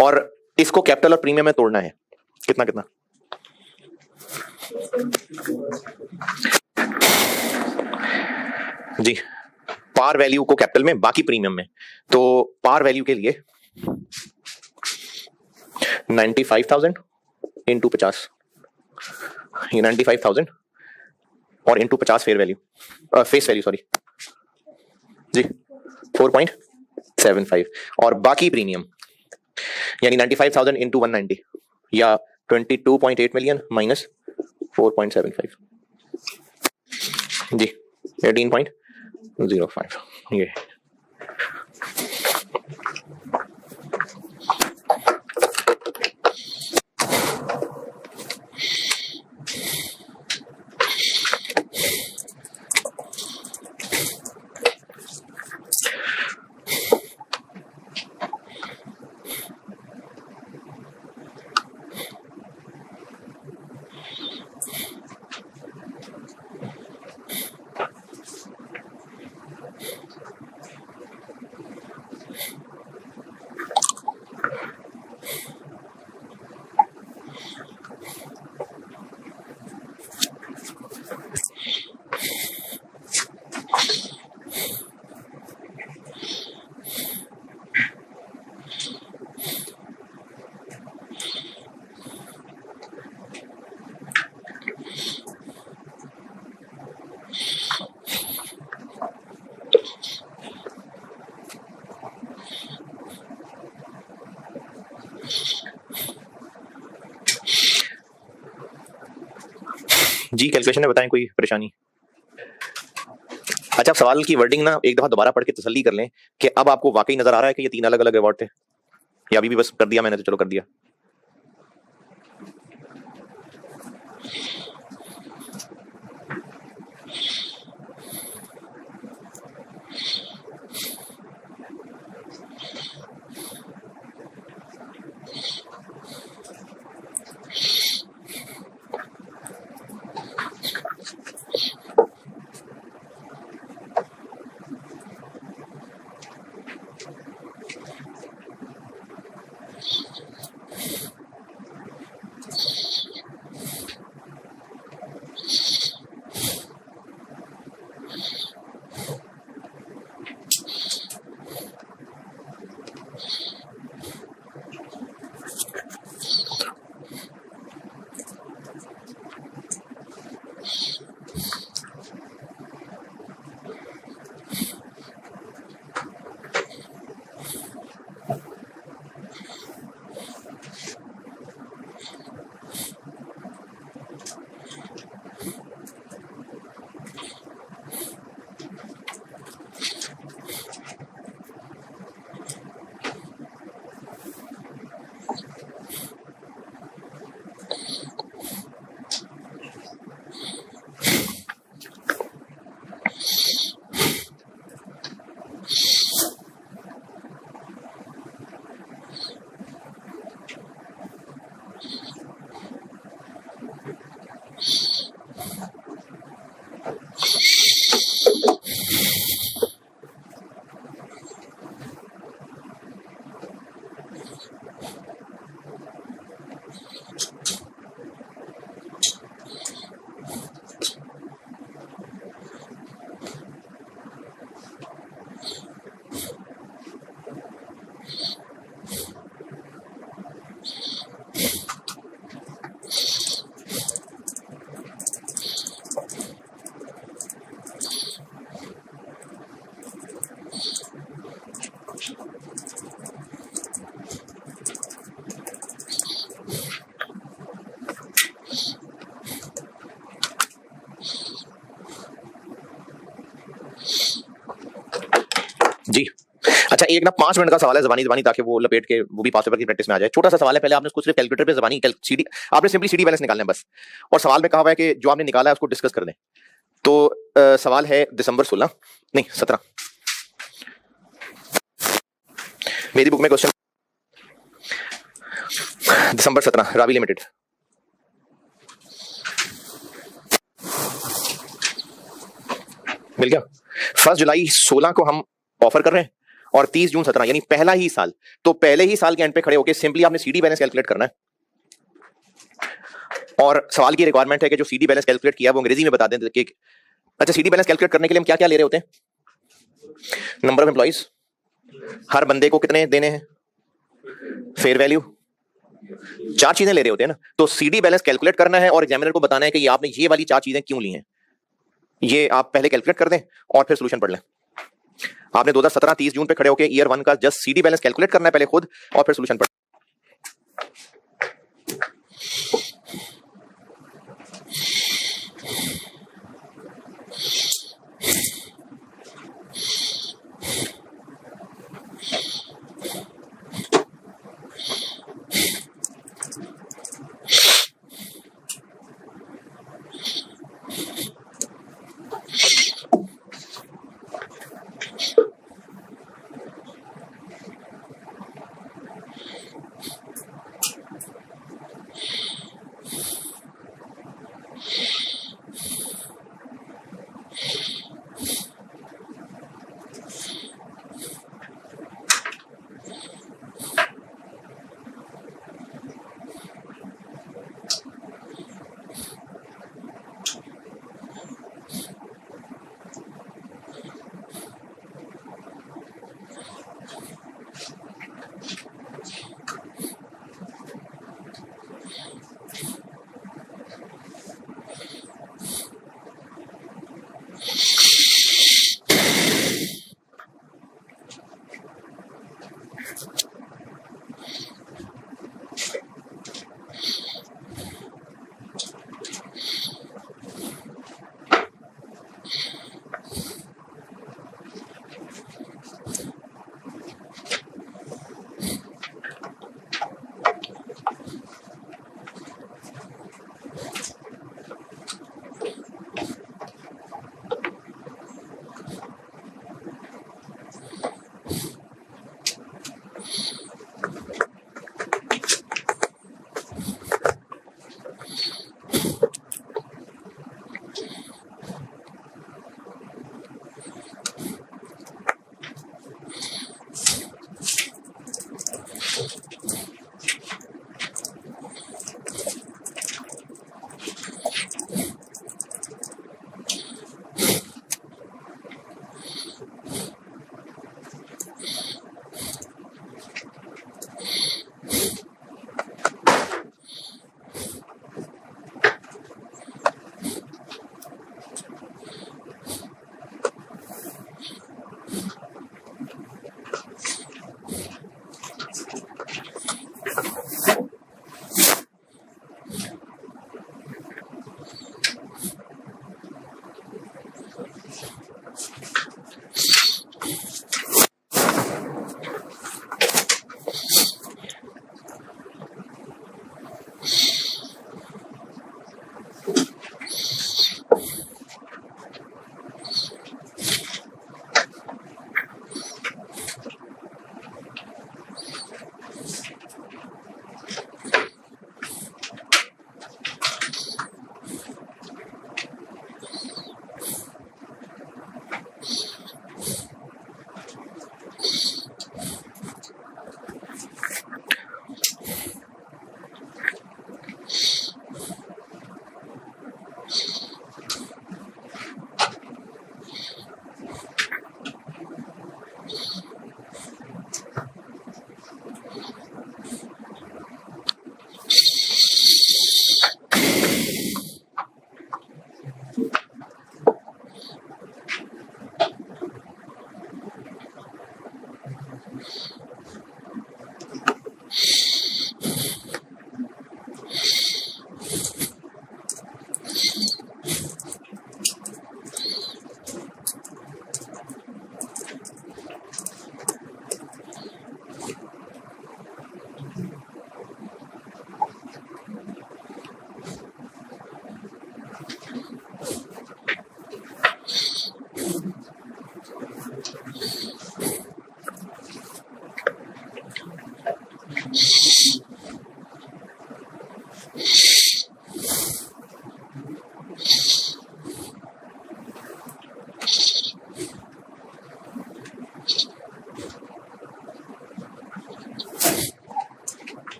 और इसको कैपिटल और प्रीमियम में तोड़ना है कितना कितना। जी, पार वैल्यू को कैपिटल में, बाकी प्रीमियम में। तो पार वैल्यू के लिए 95,000 इंटू 50, ये 95,000 और into 50 fair value, face value sorry जी 4.75, और बाकी प्रीमियम यानी 95,000 इंटू 190 या 22.8 मिलियन माइनस 4.75 जी 18.05 ये। जी कैलकुलेशन में बताएं कोई परेशानी। अच्छा, सवाल की वर्डिंग ना एक दफा दोबारा पढ़ के तसल्ली कर लें कि अब आपको वाकई नजर आ रहा है कि ये 3 अलग अलग रिवॉर्ड थे, या अभी भी बस कर दिया मैंने तो चलो कर दिया। अच्छा, एक ना 5 मिनट का सवाल है जबानी जबानी, ताकि वो लपेट के वो भी पास पेपर की प्रैक्टिस में आ जाए। छोटा सा सवाल है, पहले आपने उसको सिर्फ कैलकुलेटर पे जबानी सीडी, आपने सिंपली सीडी बैलेंस निकालना है बस, और सवाल में कहा हुआ है कि जो आपने निकाला है उसको डिस्कस कर दें। तो सवाल है दिसंबर 16 नहीं 17, मेरी बुक में क्वेश्चन दिसंबर 17, रावी लिमिटेड। मिल गया। 1 जुलाई 16 को हम ऑफर कर रहे हैं और 30 जून 17, यानी पहला ही साल। तो पहले ही साल के एंड पे खड़े होकर सिंपली आपने सीडी बैलेंस कैलकुलेट करना है, और सवाल की रिक्वायरमेंट है कि जो सीडी बैलेंस कैलकुलेट किया वो अंग्रेजी में बता दें कि अच्छा, सीडी बैलेंस कैलकुलेट करने के लिए हम क्या क्या ले रहे होते हैं? नंबर ऑफ एम्प्लॉइज, हर बंदे को कितने देने हैं, फेयर वैल्यू, 4 चीजें ले रहे होते हैं ना। तो सीडी बैलेंस कैलकुलेट करना है और एग्जामिनर को बताना है कि ये आपने ये वाली 4 चीजें क्यों ली हैं। ये आप पहले कैलकुलेट कर दें और फिर सोल्यूशन पढ़ लें। आपने 2017 30 जून पे खड़े होकर ईयर 1 का जस्ट सीडी बैलेंस कैलकुलेट करना है पहले खुद, और फिर सोल्यूशन पढ़।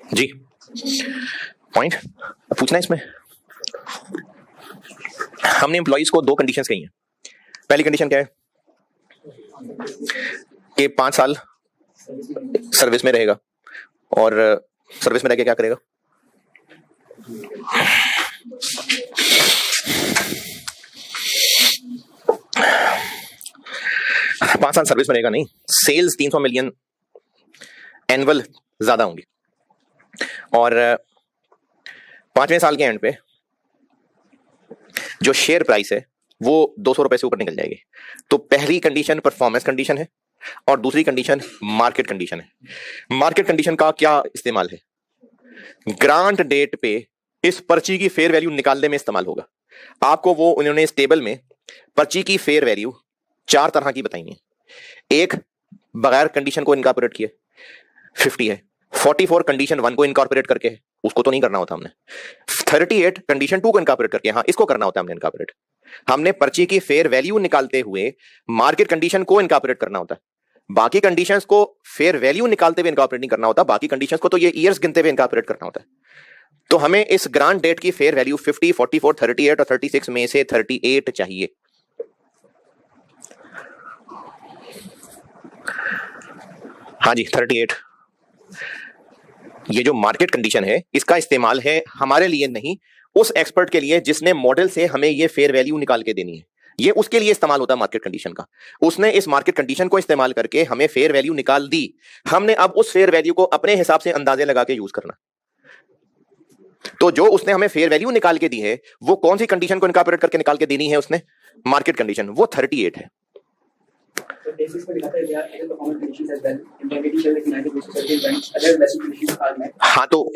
जी पॉइंट पूछना है इसमें। हमने एम्प्लॉइज को दो कंडीशंस कही हैं। पहली कंडीशन क्या है कि 5 साल सर्विस में रहेगा, और सर्विस में रह के क्या करेगा? पांच साल सर्विस में रहेगा नहीं, सेल्स 300 मिलियन एनुअल ज्यादा होंगी, और 5वें साल के एंड पे जो शेयर प्राइस है वो 200 रुपए से ऊपर निकल जाएगी। तो पहली कंडीशन परफॉर्मेंस कंडीशन है और दूसरी कंडीशन मार्केट कंडीशन है। मार्केट कंडीशन का क्या इस्तेमाल है? ग्रांट डेट पे इस पर्ची की फेयर वैल्यू निकालने में इस्तेमाल होगा। आपको वो उन्होंने इस टेबल में पर्ची की फेयर वैल्यू 4 तरह की बताई है। एक बगैर कंडीशन को इनकॉर्पोरेट किए 50 है, 44 कंडीशन 1 को इनकॉर्पोरेट करके है, उसको तो नहीं करना होता हमने। 38 कंडीशन 2 को इनकॉर्पोरेट करके, हाँ इसको करना होता है हमने इनकॉर्पोरेट। हमने पर्ची की फेयर वैल्यू निकालते हुए मार्केट कंडीशन को इनकॉर्पोरेट करना होता है। बाकी कंडीशंस को फेयर वैल्यू निकालते हुए इनकॉर्पोरेट नहीं करना होता, बाकी कंडीशंस को तो ये ईयर्स गिनते हुए इनकॉर्पोरेट करना होता है। तो हमें इस ग्रांट डेट की फेयर वैल्यू 50, 44, 38 और 36 में से 38 चाहिए। हाँ जी 38। ये जो मार्केट कंडीशन है इसका इस्तेमाल है हमारे लिए नहीं, उस एक्सपर्ट के लिए जिसने मॉडल से हमें ये फेयर वैल्यू निकाल के देनी है। ये उसके लिए इस्तेमाल होता है मार्केट कंडीशन का। उसने इस मार्केट कंडीशन को इस्तेमाल करके हमें फेयर वैल्यू निकाल दी, हमने अब उस फेयर वैल्यू को अपने हिसाब से अंदाजे लगा के यूज करना। तो जो उसने हमें फेयर वैल्यू निकाल के दी है वो कौन सी कंडीशन को इनकॉर्पोरेट करके निकाल के देनी है उसने? मार्केट कंडीशन, वो 38 है। हाँ तो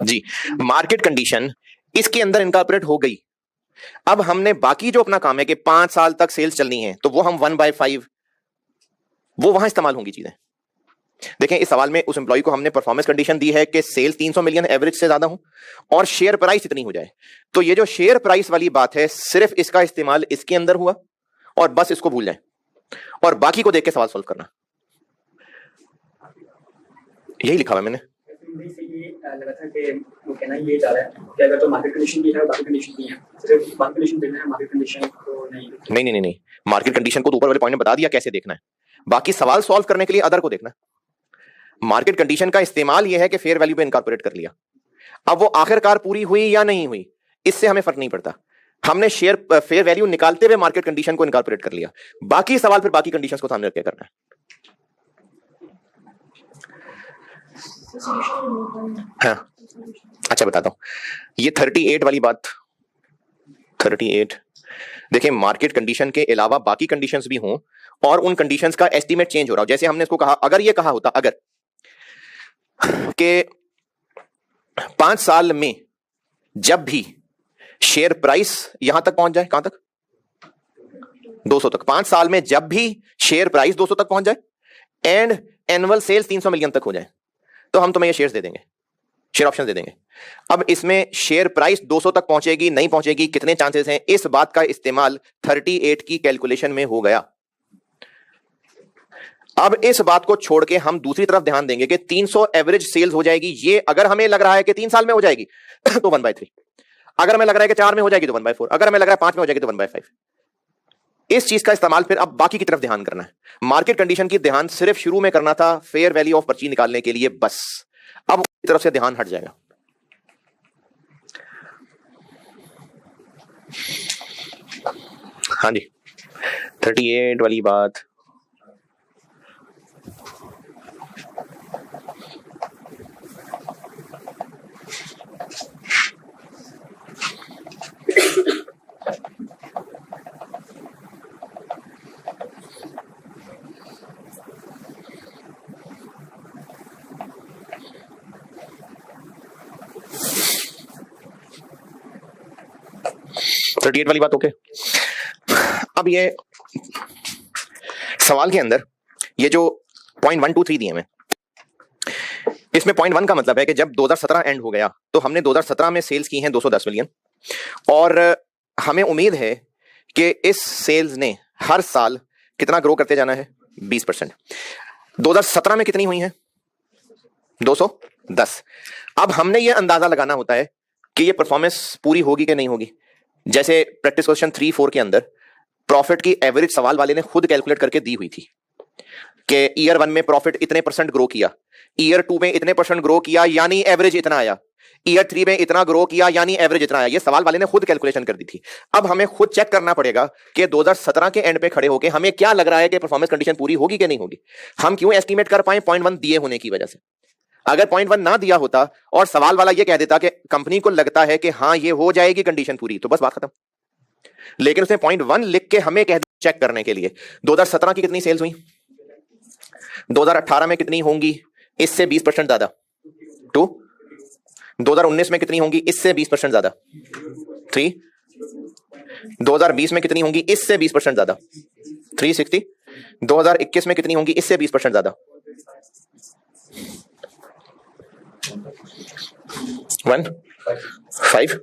जी मार्केट कंडीशन इसके अंदर इनकॉर्पोरेट हो गई। अब हमने बाकी जो अपना काम है कि 5 साल तक सेल्स चलनी है, तो वो हम 1/5 वो वहां इस्तेमाल होंगी चीजें। देखें इस सवाल में उस एम्प्लॉय को हमने परफॉर्मेंस कंडीशन दी है कि सेल्स 300 मिलियन एवरेज से ज्यादा हो और शेयर प्राइस इतनी हो जाए। तो ये जो शेयर प्राइस वाली बात है सिर्फ इसका इस्तेमाल इसके अंदर हुआ और बस इसको भूल जाए और बाकी को देख के सवाल सॉल्व करना। यही लिखा हुआ है मैंने। लगा था कि वो कहना ये जा रहा है कि अगर तो मार्केट कंडीशन भी है बाकी कंडीशन भी है, सिर्फ मार्केट कंडीशन देखना है, मार्केट कंडीशन को नहीं। मार्केट कंडीशन को तो ऊपर वाले पॉइंट में बता दिया कैसे देखना है, बाकी सवाल सॉल्व करने के लिए अदर को देखना है। मार्केट कंडीशन का इस्तेमाल यह है कि फेयर वैल्यू पे इनकॉर्पोरेट कर लिया। अब वो आखिरकार पूरी हुई या नहीं हुई इससे हमें फर्क नहीं पड़ता, हमने फेयर वैल्यू निकालते हुए मार्केट कंडीशन को इनकॉर्पोरेट कर लिया। बाकी सवाल फिर बाकी कंडीशंस को सामने रख के करना है। हाँ अच्छा बताता हूं, ये 38 वाली बात 38 देखिए मार्केट कंडीशन के अलावा बाकी कंडीशंस भी हों और उन कंडीशंस का एस्टीमेट चेंज हो रहा हो। जैसे हमने इसको कहा, अगर ये कहा होता अगर कि 5 साल में जब भी शेयर प्राइस यहां तक पहुंच जाए, कहां तक? 200 तक। 5 साल में जब भी शेयर प्राइस 200 तक पहुंच जाए एंड एनुअल सेल्स 300 मिलियन तक हो जाए तो हम तुम्हें ये शेयर्स दे देंगे, शेयर ऑप्शन दे देंगे। अब इसमें शेयर प्राइस 200 तक पहुंचेगी नहीं पहुंचेगी, कितने चांसेस हैं, इस बात का इस्तेमाल 38 की कैलकुलेशन में हो गया। अब इस बात को छोड़ के हम दूसरी तरफ ध्यान देंगे कि 300 एवरेज सेल्स हो जाएगी। ये अगर हमें लग रहा है कि 3 साल में हो जाएगी तो 1/3, अगर हमें लग रहा है कि 4 में हो जाएगी तो 1/4, अगर हमें लग रहा है 5 में हो जाएगी तो 1/5। इस चीज का इस्तेमाल फिर अब बाकी की तरफ ध्यान करना है। मार्केट कंडीशन की ध्यान सिर्फ शुरू में करना था फेयर वैल्यू ऑफ पर्ची निकालने के लिए बस, अब उसकी तरफ से ध्यान हट जाएगा। हाँ जी 38 वाली बात वाली बात ओके। अब ये सवाल के अंदर ये जो पॉइंट 1 2 3 दिए हैं, इसमें पॉइंट 1 का मतलब है कि जब 2017 एंड हो गया तो हमने 2017 में सेल्स की हैं 210 मिलियन और हमें उम्मीद है कि इस सेल्स ने हर साल कितना ग्रो करते जाना है? 20%। 2017 में कितनी हुई है? 210। अब हमने ये अंदाजा लगाना होता है कि ये परफॉर्मेंस पूरी होगी कि नहीं होगी। जैसे प्रैक्टिस क्वेश्चन 3-4 के अंदर प्रॉफिट की एवरेज सवाल वाले ने खुद कैलकुलेट करके दी हुई थी कि ईयर 1 में प्रॉफिट इतने % ग्रो किया, ईयर 2 में इतने % ग्रो किया यानी एवरेज इतना आया, ईयर 3 में इतना ग्रो किया यानी एवरेज इतना आया। ये सवाल वाले ने खुद कैलकुलेशन कर दी थी। अब हमें खुद चेक करना पड़ेगा कि 2017 के एंड पे खड़े होके हमें क्या लग रहा है कि परफॉर्मेंस कंडीशन पूरी होगी कि नहीं होगी। हम क्यों एस्टिमेट कर पाए? 0.1 दिए होने की वजह से। अगर 0.1 ना दिया होता और सवाल वाला ये कह देता कि कंपनी को लगता है कि हाँ ये हो जाएगी कंडीशन पूरी, तो बस बात खत्म। लेकिन उसने 0.1 लिख के हमें कह दिया चेक करने के लिए। 2017 की कितनी सेल्स हुई, 2018 में कितनी होंगी, इससे 20% ज्यादा 2, 2019 में कितनी होंगी, इससे 20% ज्यादा 3, 2020 में कितनी होंगी, इससे 20% ज्यादा 360, 2021 में कितनी होंगी, इससे 20% ज्यादा 1 5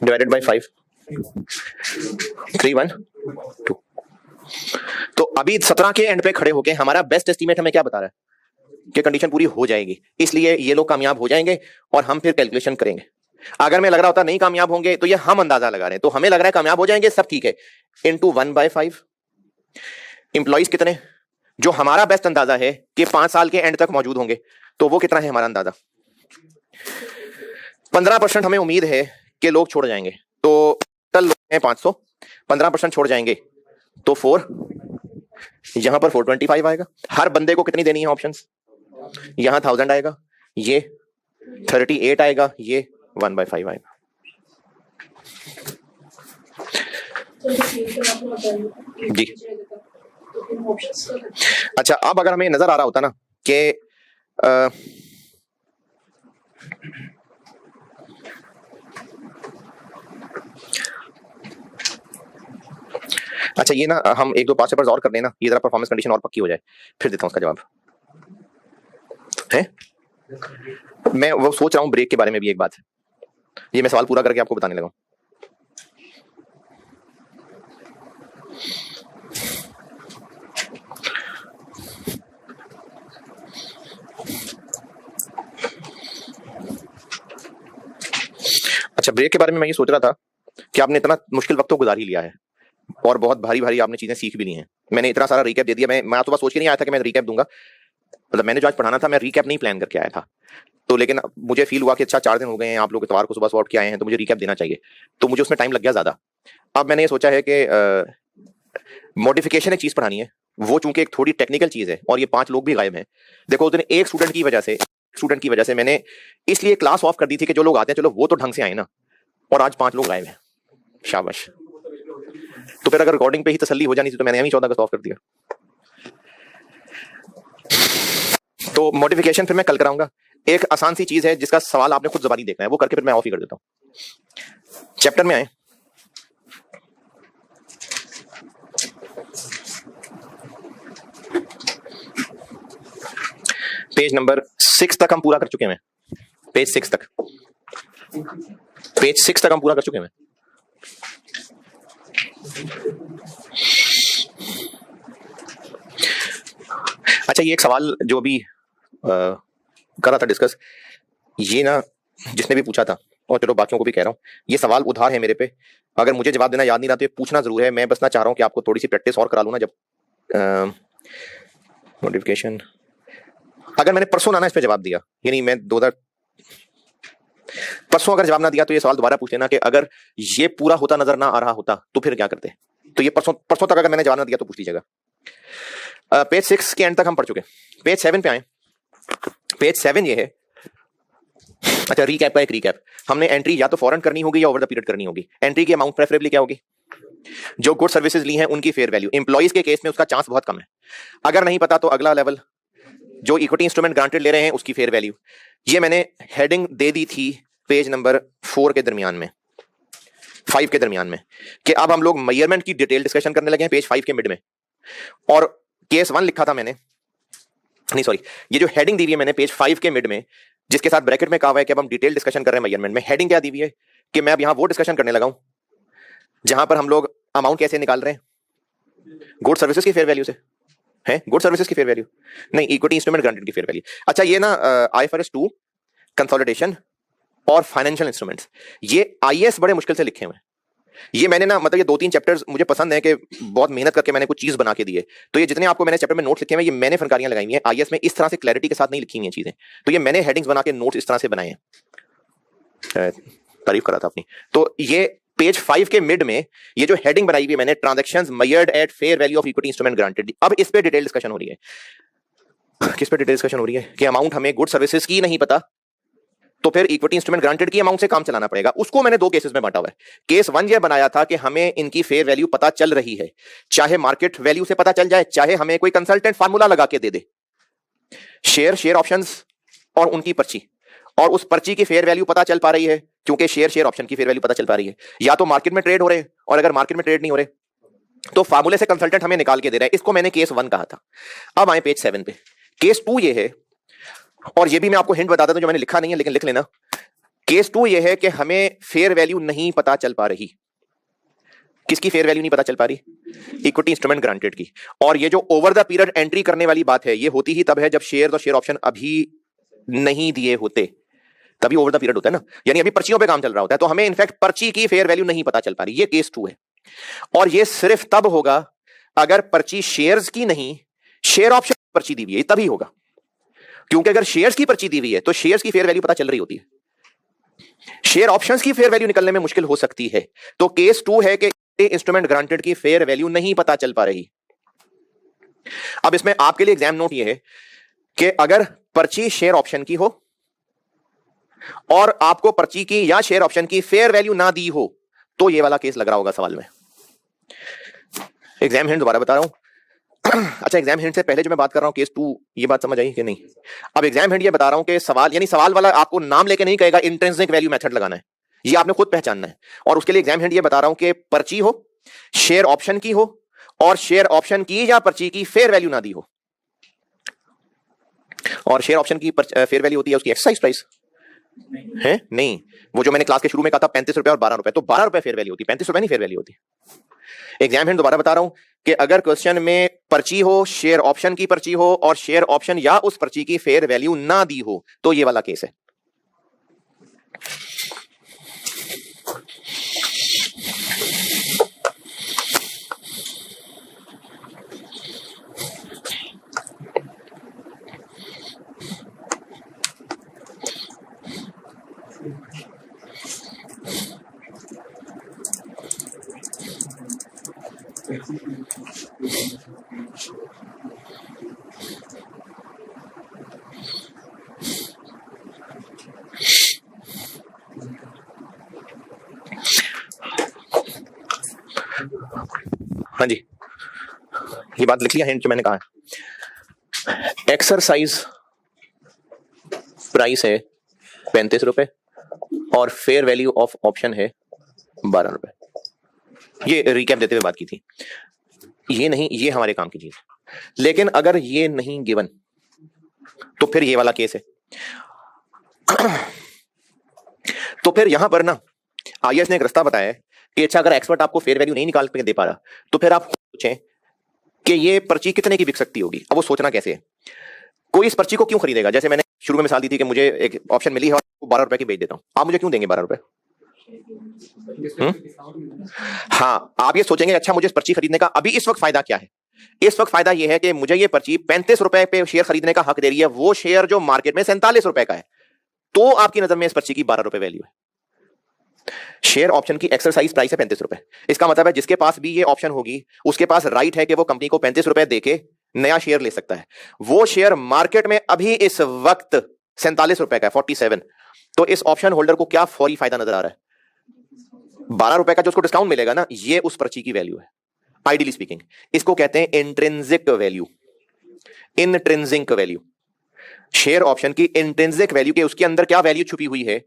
डिवाइडेड बाय 5 3 1 2। तो अभी 17 के एंड पे खड़े होके हमारा बेस्ट एस्टीमेट हमें क्या बता रहा है कि कंडीशन पूरी हो जाएगी, इसलिए ये लोग कामयाब हो जाएंगे और हम फिर कैलकुलेशन करेंगे। अगर मैं लग रहा होता नहीं कामयाब होंगे तो ये हम अंदाजा लगा रहे हैं, तो हमें लग रहा है कामयाब हो जाएंगे, सब ठीक है, इनटू 1/5। इंप्लॉइज कितने, जो हमारा बेस्ट अंदाजा है कि 5 साल के एंड तक मौजूद होंगे, तो वो कितना है हमारा अंदाजा 15% हमें उम्मीद है कि लोग छोड़ जाएंगे, तो टोटल लोग हैं 500, 15% छोड़ जाएंगे तो 4, यहां पर 425 आएगा। हर बंदे को कितनी देनी है ऑप्शंस, यहां 1000 आएगा, ये 38 आएगा, ये 1/5 आएगा। जी अच्छा, अब अगर हमें नजर आ रहा होता ना कि अच्छा ये ना हम 1-2 पांच पेपर्स और कर लेना, ये जरा परफॉर्मेंस कंडीशन और पक्की हो जाए, फिर देता हूं उसका जवाब है। मैं वो सोच रहा हूं ब्रेक के बारे में भी एक बात, ये मैं सवाल पूरा करके आपको बताने लगा। अच्छा, ब्रेक के बारे में मैं ये सोच रहा था कि आपने इतना मुश्किल वक्त तो गुजार ही लिया है और बहुत भारी भारी आपने चीजें सीख भी ली हैं। मैंने इतना सारा रिकैप दे दिया, मैं तो बस सोच के नहीं आया था कि मैं रिकैप दूंगा, मतलब मैंने जो आज पढ़ाना था मैं रिकैप नहीं प्लान करके आया था, तो लेकिन मुझे फील हुआ कि अच्छा 4 दिन हो गए हैं, आप लोग इतवार को सुबह उठ के आए हैं, तो मुझे रिकैप देना चाहिए, तो मुझे उसमें टाइम लग गया ज्यादा। अब मैंने ये सोचा है कि मॉडिफिकेशन एक चीज पढ़ानी है, वो चूंकि एक थोड़ी टेक्निकल चीज है और ये 5 लोग भी गायब हैं। देखो उस दिन एक स्टूडेंट की वजह से मैंने इसलिए क्लास ऑफ कर दी थी कि जो लोग आते हैं चलो वो तो ढंग से आए ना, और आज 5 लोग गायब हैं, शाबाश। तो फिर अगर रिकॉर्डिंग पे ही तसल्ली हो जानी थी तो मैंने 14 अगस्त ऑफ कर दिया। तो मॉडिफिकेशन फिर मैं कल कराऊंगा। एक आसान सी चीज है जिसका सवाल आपने खुद ज़बानी देखना है, वो करके फिर मैं ऑफ ही कर देता हूं। चैप्टर में आए, पेज नंबर 6 तक हम पूरा कर चुके हैं, पेज 6 तक हम पूरा कर चुके हैं। अच्छा, ये एक सवाल जो अभी कर रहा था डिस्कस, ये ना जिसने भी पूछा था, और चलो बाकियों को भी कह रहा हूँ, ये सवाल उधार है मेरे पे, अगर मुझे जवाब देना याद नहीं रहा तो ये पूछना जरूर है। मैं बस ना चाह रहा हूँ कि आपको थोड़ी सी प्रैक्टिस और करा लूँ ना। जब मॉडिफिकेशन, अगर मैंने परसों ना इस पे जवाब दिया, यानी मैं 2000 परसों अगर जवाब ना दिया तो ये सवाल दोबारा पूछ लेना कि अगर ये पूरा होता नजर ना आ रहा होता तो फिर क्या करते। तो ये परसों तक अगर मैंने जवाब ना दिया तो पूछ लीजिएगा। पेज 6 के एंड तक हम पढ़ चुके, पेज 7 पे आए। पेज 7 ये है, अच्छा रीकैप का एक रीकैप, हमने एंट्री या तो फौरन करनी होगी या ओवर द पीरियड करनी होगी। एंट्री की अमाउंट प्रेफरेबली क्या होगी, जो गुड सर्विसेज ली हैं उनकी फेयर वैल्यू। एम्प्लॉइज के केस में उसका चांस बहुत कम है, अगर नहीं पता तो अगला लेवल, जो इक्विटी इंस्ट्रूमेंट ग्रांटेड ले रहे हैं उसकी फेयर वैल्यू। ये मैंने हेडिंग दे दी थी पेज नंबर 4 के दरमियान में, 5 के दरमियान में, कि अब हम लोग मेजरमेंट की डिटेल डिस्कशन करने लगे हैं पेज 5 के मिड में। और केस 1 लिखा था मैंने, नहीं सॉरी, ये जो हेडिंग दी हुई है मैंने पेज 5 के मिड में, जिसके साथ ब्रैकेट में कहा हुआ है कि अब हम डिटेल डिस्कशन कर रहे हैं मेजरमेंट में, हेडिंग क्या दी हुई है कि मैं अब यहां वो डिस्कशन करने लगा हूं जहां पर हम लोग अमाउंट कैसे निकाल रहे हैं गुड सर्विसेज की फेयर वैल्यू से। है गुड सर्विसेज की फेयर वैल्यू नहीं, इक्विटी इंस्ट्रूमेंट ग्रांटेड की फेयर वैल्यू। अच्छा ये ना IFRS 2 कंसोलिडेशन और फाइनेंशियल इंस्ट्रूमेंट्स, ये IAS बड़े मुश्किल से लिखे हुए हैं। ये मैंने ना मतलब ये 2-3 चैप्टर्स मुझे पसंद है कि बहुत मेहनत करके मैंने कुछ चीज बना के दी है, तो ये जितने आपको मैंने चैप्टर में नोट्स लिखे हुए हैं ये मैंने फनकारियां लगाई हुई हैं। IAS में इस तरह से क्लैरिटी के साथ नहीं लिखी हुई हैं चीजें, तो ये मैंने हेडिंग्स बना के नोट्स इस तरह से बनाए हैं। तारीफ करा था अपनी। तो ये पेज 5 के मिड में ये जो हेडिंग बनाई हुई है मैंने, transactions measured at fair value of equity instrument granted, अब इस पे डिटेल डिस्कशन हो रही है। किस पे डिटेल डिस्कशन हो रही है कि अमाउंट हमें गुड सर्विसेज की नहीं पता, तो फिर इक्विटी इंस्ट्रूमेंट ग्रांटेड की अमाउंट से काम चलाना पड़ेगा। उसको मैंने 2 केसेस में बांटा हुआ है। केस 1 ये बनाया था कि हमें इनकी फेयर वैल्यू पता चल रही है, चाहे मार्केट वैल्यू से पता चल जाए, चाहे हमें कोई कंसल्टेंट फार्मूला लगा के दे दे। शेयर ऑप्शंस और उनकी पर्ची, और उस पर्ची की फेयर वैल्यू पता चल पा रही है क्योंकि शेयर ऑप्शन की फेयर वैल्यू पता चल पा रही है, या तो मार्केट में ट्रेड हो रहे, और अगर मार्केट में ट्रेड नहीं हो रहे तो फार्मूले से कंसल्टेंट हमें निकाल के दे रहा है। इसको मैंने केस 1 कहा था। अब आए पेज 7 पे। केस 2 ये है, और ये भी मैं आपको हिंट बताता हूं जो मैंने लिखा नहीं है लेकिन लिख लेना। केस 2 ये है कि हमें फेयर वैल्यू नहीं पता चल पा रही। किसकी फेयर वैल्यू नहीं पता चल पा रही? इक्विटी इंस्ट्रूमेंट ग्रांटेड की। और ये जो ओवर द पीरियड एंट्री करने वाली बात है, ये होती ही तब है जब शेयर और शेयर ऑप्शन अभी नहीं दिए होते, तभी ओवर द पीरियड होता है ना, यानी अभी पर्चियों पे काम चल रहा होता है। तो हमें इनफैक्ट पर्ची की फेयर वैल्यू नहीं पता चल पा रही। ये केस 2 है, और ये सिर्फ तब होगा अगर पर्ची शेयर्स की नहीं, शेयर ऑप्शन की पर्ची दी हुई है, तभी होगा। क्योंकि अगर शेयर्स की पर्ची दी हुई है तो शेयर्स की फेयर वैल्यू पता चल रही होती है, शेयर ऑप्शंस की फेयर वैल्यू निकलने में मुश्किल हो सकती है। तो केस 2 है कि इंस्ट्रूमेंट ग्रांटेड की फेयर वैल्यू नहीं पता चल पा रही। अब इसमें आपके लिए एग्जाम नोट ये है कि अगर पर्ची शेयर ऑप्शन की हो और आपको पर्ची की या शेयर ऑप्शन की फेयर वैल्यू ना दी हो, तो ये वाला केस लग रहा होगा सवाल में। एग्जाम हिंट दोबारा बता रहा हूं। अच्छा, एग्जाम हिंट से पहले जो मैं बात कर रहा हूं केस 2, ये बात समझ आई कि नहीं? अब एग्जाम हिंट ये बता रहा हूं कि सवाल, यानी सवाल वाला आपको नाम लेके नहीं कहेगा इंट्रिंसिक वैल्यू मेथड लगाना है, ये आपने खुद पहचानना है। और उसके लिए एग्जाम हिंट ये बता रहा हूं कि पर्ची हो, शेयर ऑप्शन की हो, और शेयर ऑप्शन की या पर्ची की फेयर वैल्यू ना दी हो। और शेयर ऑप्शन की फेयर वैल्यू होती है उसकी एक्सरसाइज प्राइस है, नहीं वो जो मैंने क्लास के शुरू में कहा था 35 रुपए और 12 रुपए, तो 12 रुपए फेयर वैल्यू होती है, 35 रुपए नहीं फेयर वैल्यू होती। एग्जाम हिंट दोबारा बता रहा हूं कि अगर क्वेश्चन में पर्ची हो, शेयर ऑप्शन की पर्ची हो, और शेयर ऑप्शन या उस पर्ची की फेयर वैल्यू ना दी हो, तो ये वाला केस है। हाँ जी, ये बात लिख लिया हिंट जो मैंने कहा है। एक्सरसाइज प्राइस है 35 रुपए और फेयर वैल्यू ऑफ ऑप्शन है 12 रुपए। ये रिकैप देते हुए बात की थी। ये नहीं, ये हमारे काम की चीज। लेकिन अगर ये नहीं गिवन तो फिर ये वाला केस है। तो फिर यहां पर ना IAS ने एक रास्ता बताया है कि अच्छा, अगर एक्सपर्ट आपको फेयर वैल्यू नहीं निकाल के दे पा रहा, तो फिर आप सोचें कि ये पर्ची कितने की बिक सकती होगी। अब वो सोचना कैसे है, कोई इस पर्ची को क्यों खरीदेगा? जैसे मैंने शुरू में मिसाल दी थी कि मुझे एक ऑप्शन मिली है और 12 रुपए की बेच देता हूं, आप मुझे क्यों देंगे 12 रुपए? हाँ, आप ये सोचेंगे अच्छा मुझे इस पर्ची खरीदने का अभी इस वक्त फायदा क्या है? इस वक्त फायदा ये है कि मुझे ये पर्ची 35 रुपए पे शेयर खरीदने का हक दे रही है, वो शेयर जो मार्केट में 47 रुपए का है, तो आपकी नजर में इस पर्ची की 12 रुपए वैल्यू है। शेयर ऑप्शन की एक्सरसाइज प्राइस है 35 रुपए। इसका मतलब है जिसके पास भी ये ऑप्शन होगी उसके पास राइट है कि वो कंपनी को 35 रुपए देके नया शेयर ले सकता है। वो शेयर मार्केट में अभी इस वक्त 47 रुपए का है, 47। तो इस ऑप्शन होल्डर को क्या फौरी फायदा नजर आ रहा है? 12 रुपए का जो उसको डिस्काउंट मिलेगा ना, ये उस पर्ची की वैल्यू है आइडियली स्पीकिंग। इसको कहते हैं intrinsic value. Intrinsic value, share option की इंट्रिंसिक वैल्यू के उसके अंदर क्या वैल्यू छुपी हुई है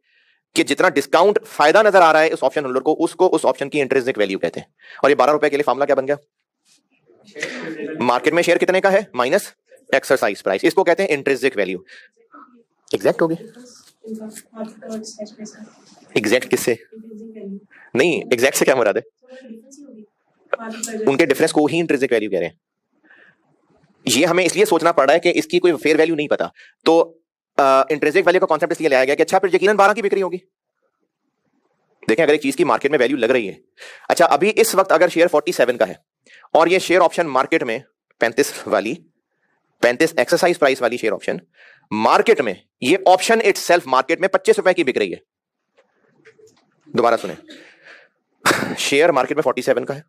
कि जितना डिस्काउंट फायदा नजर आ रहा है उस ऑप्शन होल्डर को, उसको उस ऑप्शन की इंट्रिंसिक वैल्यू कहते हैं। और ये 12 रुपए के लिए फार्मूला क्या बन गया? मार्केट में शेयर कितने का है माइनस एक्सरसाइज प्राइस, इसको कहते हैं इंट्रिंसिक वैल्यू। एग्जैक्ट होगी? एग्जैक्ट किससे? नहीं, एग्जैक्ट से क्या मुराद है? उनके डिफरेंस को ही इंट्रिंसिक वैल्यू कह रहे हैं। ये हमें इसलिए सोचना पड़ रहा है कि इसकी कोई फेयर वैल्यू नहीं पता, तो इंट्रिंसिक वैल्यू का कॉन्सेप्ट इसलिए लाया गया कि अच्छा फिर यकीनन 12 की बिक्री होगी। देखें अगर एक चीज की मार्केट में वैल्यू लग रही है, अच्छा अभी इस वक्त अगर शेयर 47 का है और ये शेयर ऑप्शन मार्केट में 35 एक्सरसाइज प्राइस वाली शेयर ऑप्शन मार्केट में, ये ऑप्शन इटसेल्फ मार्केट में 25 रुपए की बिक रही है। दोबारा सुने, शेयर मार्केट में 47 का है,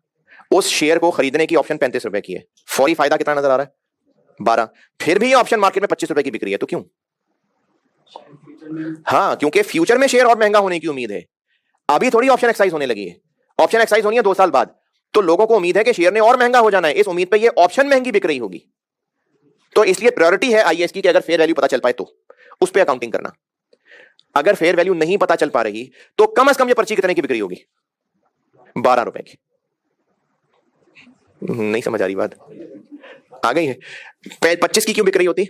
उस शेयर को खरीदने की ऑप्शन 35 रुपए की है, फौरी फायदा कितना नजर आ रहा है? 12। फिर भी ये ऑप्शन मार्केट में 25 रुपए की बिक रही है, तो क्यों? हाँ, क्योंकि फ्यूचर में शेयर और महंगा होने की उम्मीद है। अभी थोड़ी ऑप्शन एक्सरसाइज होने लगी है, ऑप्शन एक्सरसाइज होनी है 2 साल बाद, तो लोगों को उम्मीद है कि शेयर ने और महंगा हो जाना है, इस उम्मीद पे ये ऑप्शन महंगी बिक रही होगी। तो इसलिए प्रायोरिटी है आईएएस की कि अगर फेयर वैल्यू पता चल पाए तो उस पर अकाउंटिंग करना। अगर फेयर वैल्यू नहीं पता चल पा रही तो कम से कम ये पर्ची कितने की बिक्री होगी? 12 रुपए की। नहीं समझ आ रही बात? आ गई है? 25 की क्यों बिक रही होती?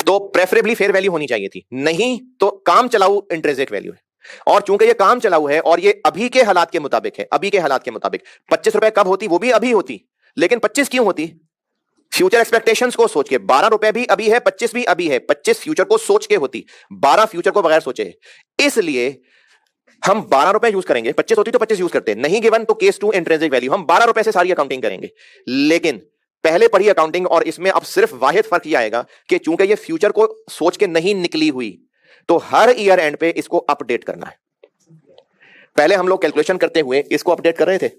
तो प्रेफरेबली फेयर वैल्यू होनी चाहिए थी, नहीं तो काम चलाऊ इंट्रिंसिक वैल्यू है। और चूंकि ये काम चलाऊ है और ये अभी के हालात के मुताबिक है, अभी के हालात के मुताबिक 25 रुपए कब होती? वो भी अभी होती, लेकिन 25 क्यों होती? फ्यूचर एक्सपेक्टेशंस को सोच के। 12 रुपए भी अभी है, 25 भी अभी है, 25 फ्यूचर को सोच के होती, 12 फ्यूचर को बगैर सोचे। इसलिए हम 12 रुपए यूज करेंगे, 25 होती तो 25 यूज करते, नहीं गिवन तो केस 2 इंट्रिंसिक वैल्यू, हम 12 रुपए से सारी अकाउंटिंग करेंगे। लेकिन पहले पढ़ी अकाउंटिंग और इसमें अब सिर्फ वाहिद फर्क यह आएगा कि चूंकि ये फ्यूचर को सोच के नहीं निकली हुई, तो हर ईयर एंड पे इसको अपडेट करना है। पहले हम लोग कैलकुलेशन करते हुए इसको अपडेट कर रहे थे,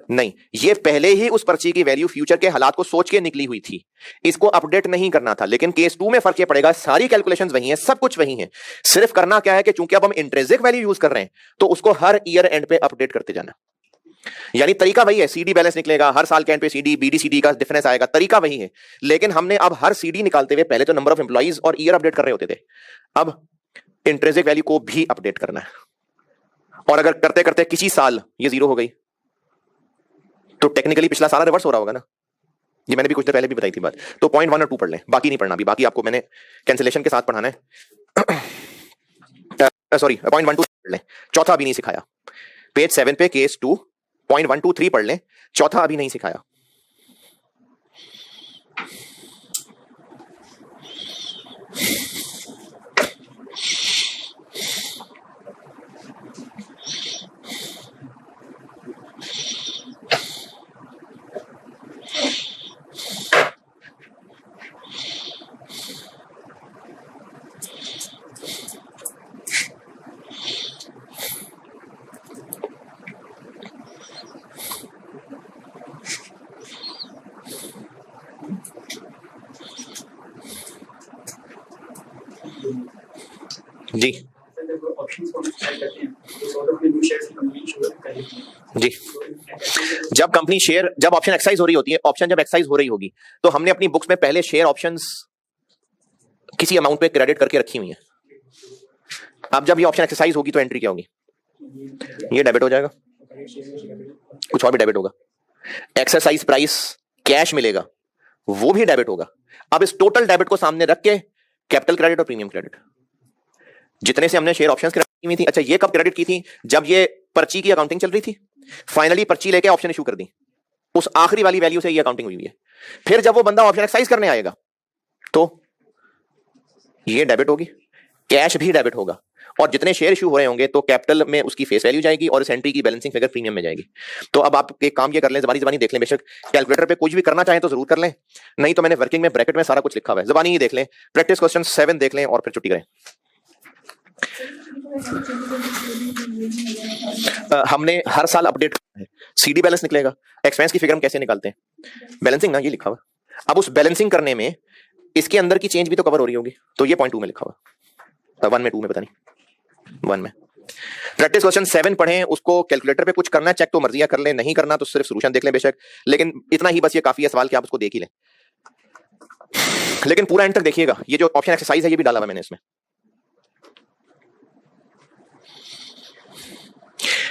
नहीं, ये पहले ही उस पर्ची की वैल्यू फ्यूचर के हालात को सोच के निकली हुई थी, इसको अपडेट नहीं करना था। लेकिन केस 2 में फर्क ये पड़ेगा, सारी कैलकुलेशंस वही हैं, सब कुछ वही है, सिर्फ करना क्या है कि चूंकि अब हम इंट्रिंसिक वैल्यू यूज कर रहे हैं तो उसको हर ईयर एंड पे अपडेट करते जाना। यानी तरीका वही है, सीडी बैलेंस निकलेगा हर साल के एंड पे, सीडी बीडी सीडी का डिफरेंस आएगा, तरीका वही है। लेकिन हमने अब हर सीडी निकालते हुए पहले तो नंबर ऑफ एम्प्लॉइज और ईयर अपडेट कर रहे होते थे, अब इंट्रिंसिक वैल्यू को भी अपडेट करना है। और अगर करते करते किसी साल ये 0 हो गई तो टेक्निकली पिछला सारा रिवर्स हो रहा होगा ना, ये मैंने भी कुछ देर पहले भी बताई थी बात। तो पॉइंट 1 और 2 पढ़ लें, बाकी नहीं पढ़ना, अभी बाकी आपको मैंने कैंसिलेशन के साथ पढ़ाना है। सॉरी, पॉइंट 1 2 पढ़ लें, चौथा अभी नहीं सिखाया। पेज 7 पे केस 2 पॉइंट 1 2 3 पढ़ लें, चौथा अभी नहीं सिखाया। जी जी, जब कंपनी शेयर, जब ऑप्शन एक्सरसाइज हो रही होती है, ऑप्शन जब एक्सरसाइज हो रही होगी तो हमने अपनी बुक्स में पहले शेयर ऑप्शंस किसी अमाउंट पे क्रेडिट करके रखी हुई है। अब जब ये ऑप्शन एक्सरसाइज होगी तो एंट्री क्या होगी? ये डेबिट हो जाएगा, कुछ और भी डेबिट होगा। एक्सरसाइज प्राइस कैश मिलेगा, वो भी डेबिट होगा। अब इस टोटल डेबिट को सामने रख के कैपिटल क्रेडिट और प्रीमियम क्रेडिट, जितने से हमने शेयर ऑप्शंस क्रेडिट की हुई थी, अच्छा ये कब क्रेडिट की थी? जब ये पर्ची की अकाउंटिंग चल रही थी, फाइनली पर्ची लेके ऑप्शन इशू कर दी, उस आखिरी वाली वैल्यू से ये अकाउंटिंग हुई है। फिर जब वो बंदा ऑप्शन एक्सरसाइज करने आएगा तो ये डेबिट होगी, कैश भी डेबिट होगा, और जितने शेयर इशू हो रहे होंगे तो कैपिटल में उसकी फेस वैल्यू जाएगी और इस एंट्री की बैलेंसिंग फिगर प्रीमियम में जाएगी। तो अब आप एक काम ये कर लें, ज़बानी देख लें, बेशक कैलकुलेटर पे कुछ भी करना चाहें तो जरूर कर लें, नहीं तो मैंने वर्किंग में ब्रैकेट में सारा कुछ लिखा हुआ है, ज़बानी ही देख लें। प्रैक्टिस क्वेश्चन 7 देख लें और फिर छुट्टी करें। हमने हर साल अपडेट करना है, सीडी बैलेंस निकलेगा, एक्सपेंस की फिगर हम कैसे निकालते हैं? बैलेंसिंग ना, ये लिखा हुआ। अब उस बैलेंसिंग करने में इसके अंदर की चेंज भी तो कवर हो रही होगी, तो ये पॉइंट 2 में लिखा हुआ, 1 में 2 में पता नहीं, 1 में। प्रैक्टिस क्वेश्चन 7 पढ़ें, उसको कैलकुलेटर पे कुछ करना है चेक तो मर्जियां कर लें, नहीं करना तो सिर्फ सॉल्यूशन देख लें बेशक, लेकिन इतना ही बस ये काफी है सवाल कि आप उसको देख ही लें। लेकिन पूरा एंड तक देखिएगा, ये जो ऑप्शन एक्सरसाइज है ये भी डाला हुआ मैंने इसमें।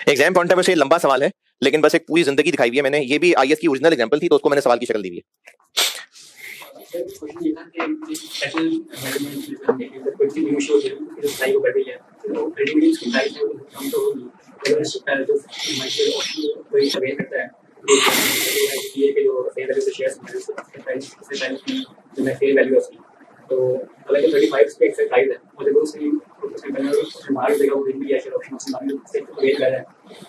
एग्जाम पॉइंट ऑफ व्यू से लंबा सवाल है, लेकिन बस एक पूरी जिंदगी दिखाई हुई है मैंने, ये भी आईएएस की ओरिजिनल एग्जांपल थी तो उसको मैंने सवाल की शक्ल दी हुई है। ये के जो फेयर वैल्यू से शेयर्स हैं उससे पहले की जो मैं फेयर वैल्यू है उसकी, तो हालांकि 35 पे एक्सेल प्राइस है और जब उसकी मार्क देगा वो भी शेयर ऑप्शन से मार्क से रेट कर रहा है,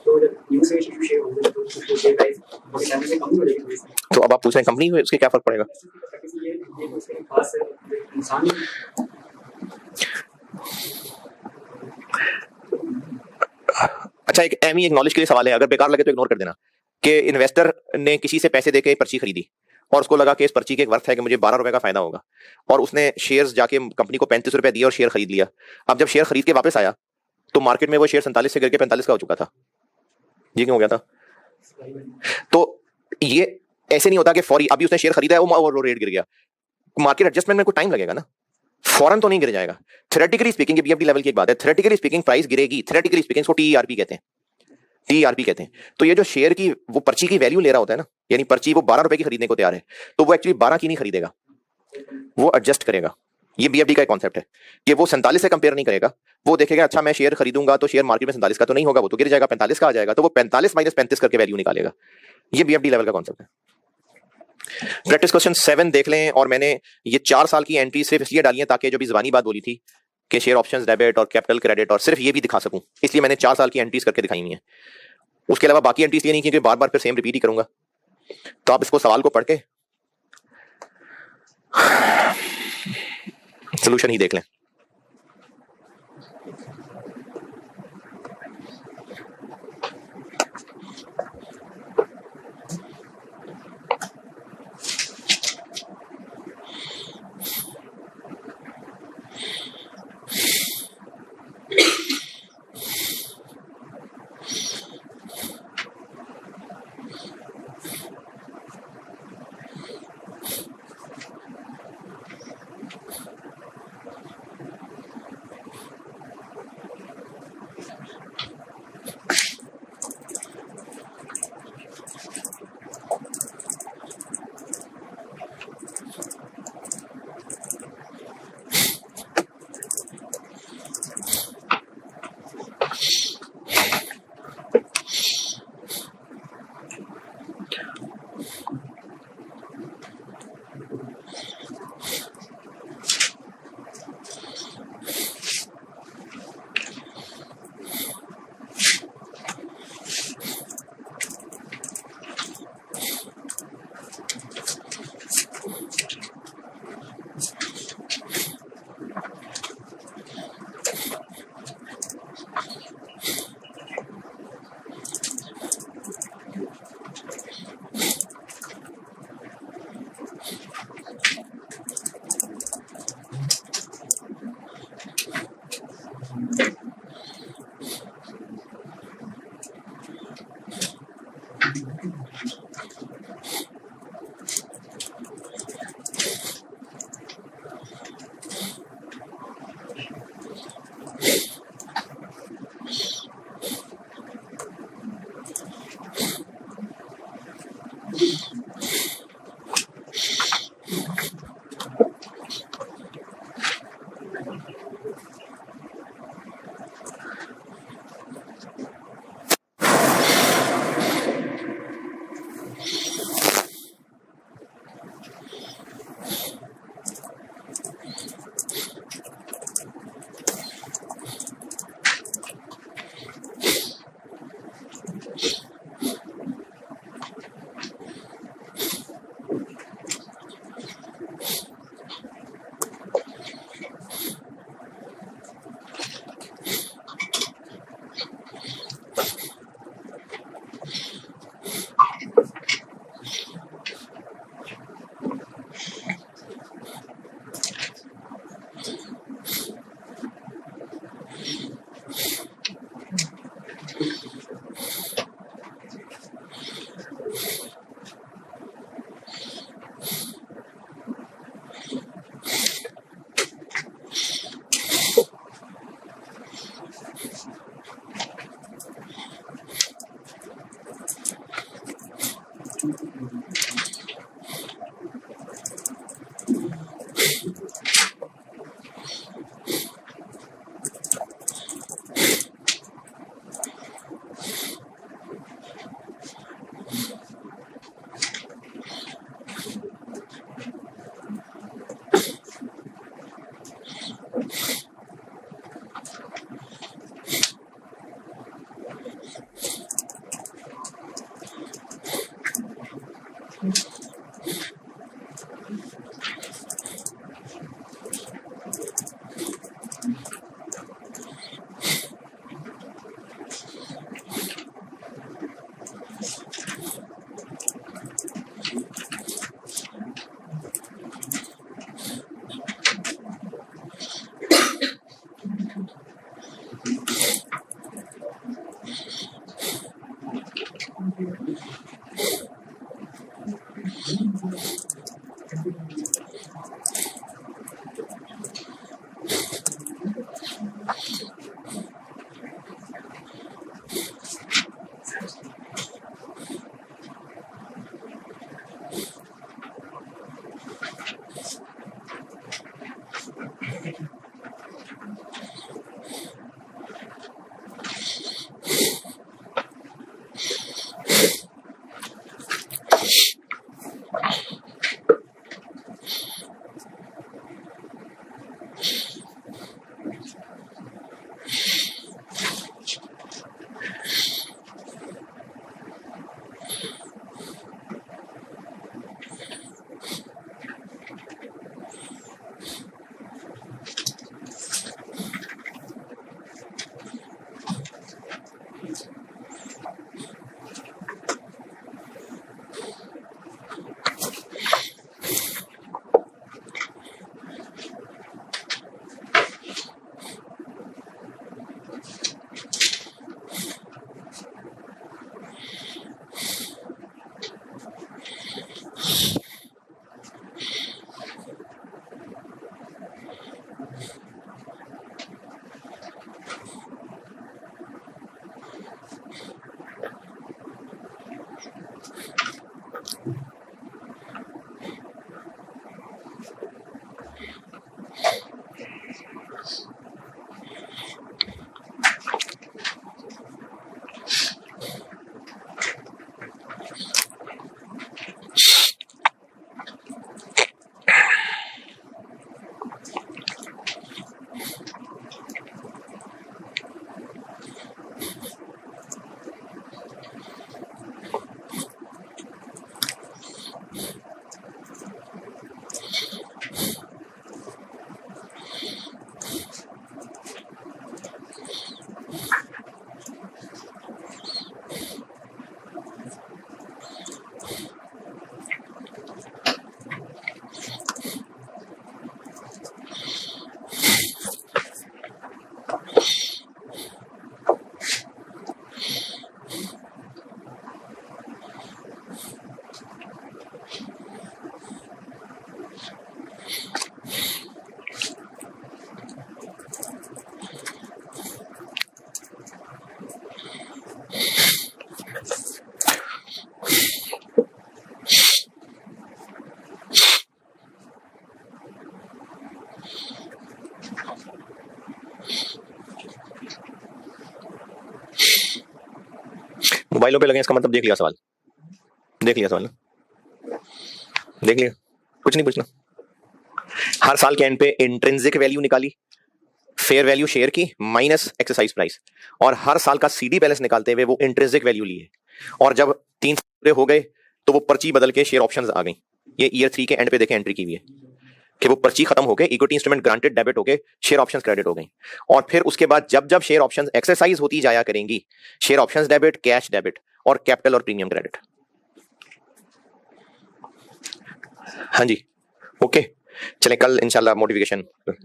तो जब न्यू से इशू शेयर होंगे तो उसको शेयर प्राइस बहुत टाइम से कम हो जाएगी थोड़ी सी। तो अब आप पूछ रहे हैं कंपनी में उसके क्या फर्क पड़ेगा? ये उसके खास इंसान अच्छा, एक एम ही एक नॉलेज के लिए सवाल है, अगर बेकार लगे तो इग्नोर कर देना, कि इन्वेस्टर ने किसी से पैसे देके पर्ची खरीदी और उसको लगा कि इस पर्ची के एक वर्थ है कि मुझे 12 रुपए का फायदा होगा, और उसने शेयर्स जाके कंपनी को 35 रुपए दिए और शेयर खरीद लिया। अब जब शेयर खरीद के वापस आया तो मार्केट में वो शेयर 47 से गिर के 45 का हो चुका था। ये क्यों हो गया था? तो ये ऐसे नहीं होता कि फौरी अभी उसने शेयर खरीदा है वो रेट गिर गया, मार्केट एडजस्टमेंट में कोई टाइम लगेगा ना, फौरन तो नहीं गिर जाएगा। थ्योरेटिकली स्पीकिंग, ये बीएफडी लेवल की एक बात है, थ्योरेटिकली स्पीकिंग प्राइस गिरेगी, थ्योरेटिकली स्पीकिंग इसको टीईआरपी कहते हैं, टीआरपी कहते हैं। तो ये जो शेयर की वो पर्ची की वैल्यू ले रहा होता है ना, यानी पर्ची वो 12 रुपए की खरीदने को तैयार है, तो वो एक्चुअली 12 की नहीं खरीदेगा, वो एडजस्ट करेगा। ये बीएफडी का एक कॉन्सेप्ट है कि वो 47 से कंपेयर नहीं करेगा, वो देखेगा अच्छा मैं शेयर खरीदूंगा तो शेयर मार्केट में 47 का तो नहीं होगा, वो तो गिर जाएगा, 45 का आ जाएगा, तो वो 45 माइनस 35 करके वैल्यू निकालेगा। ये बीएफडी लेवल का कॉन्सेप्ट है। प्रैक्टिस क्वेश्चन 7 देख लें, और मैंने ये 4 साल की एंट्री सिर्फ इसलिए डाली है ताकि जो भी ज़बानी बात बोली थी कि शेयर ऑप्शंस डेबिट और कैपिटल क्रेडिट, और सिर्फ ये भी दिखा सकूं, इसलिए मैंने 4 साल की एंट्रीज करके दिखाई हुई है। उसके अलावा बाकी एंट्रीज लिए नहीं क्योंकि बार बार फिर सेम रिपीट ही करूंगा। तो आप इसको सवाल को पढ़ के सोल्यूशन ही देख लें। मोबाइलों पे लगे इसका मतलब देख लिया सवाल, देख लिया सवाल, देख लिया, कुछ नहीं पूछना। हर साल के एंड पे इंट्रिंसिक वैल्यू निकाली, फेयर वैल्यू शेयर की माइनस एक्सरसाइज प्राइस, और हर साल का सीडी बैलेंस निकालते हुए वो इंट्रिंसिक वैल्यू लिए, और जब 3 पूरे हो गए तो वो पर्ची बदल के शेयर ऑप्शंस आ गई। ये ईयर 3 के एंड पे देखे एंट्री की हुई है कि वो पर्ची खत्म हो गए, इक्विटी इंस्ट्रूमेंट ग्रांटेड डेबिट हो गए, शेयर ऑप्शंस क्रेडिट हो गई। और फिर उसके बाद जब जब शेयर ऑप्शंस एक्सरसाइज होती जाया करेंगी, share options debit, cash debit, और कैपिटल और प्रीमियम क्रेडिट। हाँ जी, ओके, चलें कल इंशाल्लाह मोटिफिकेशन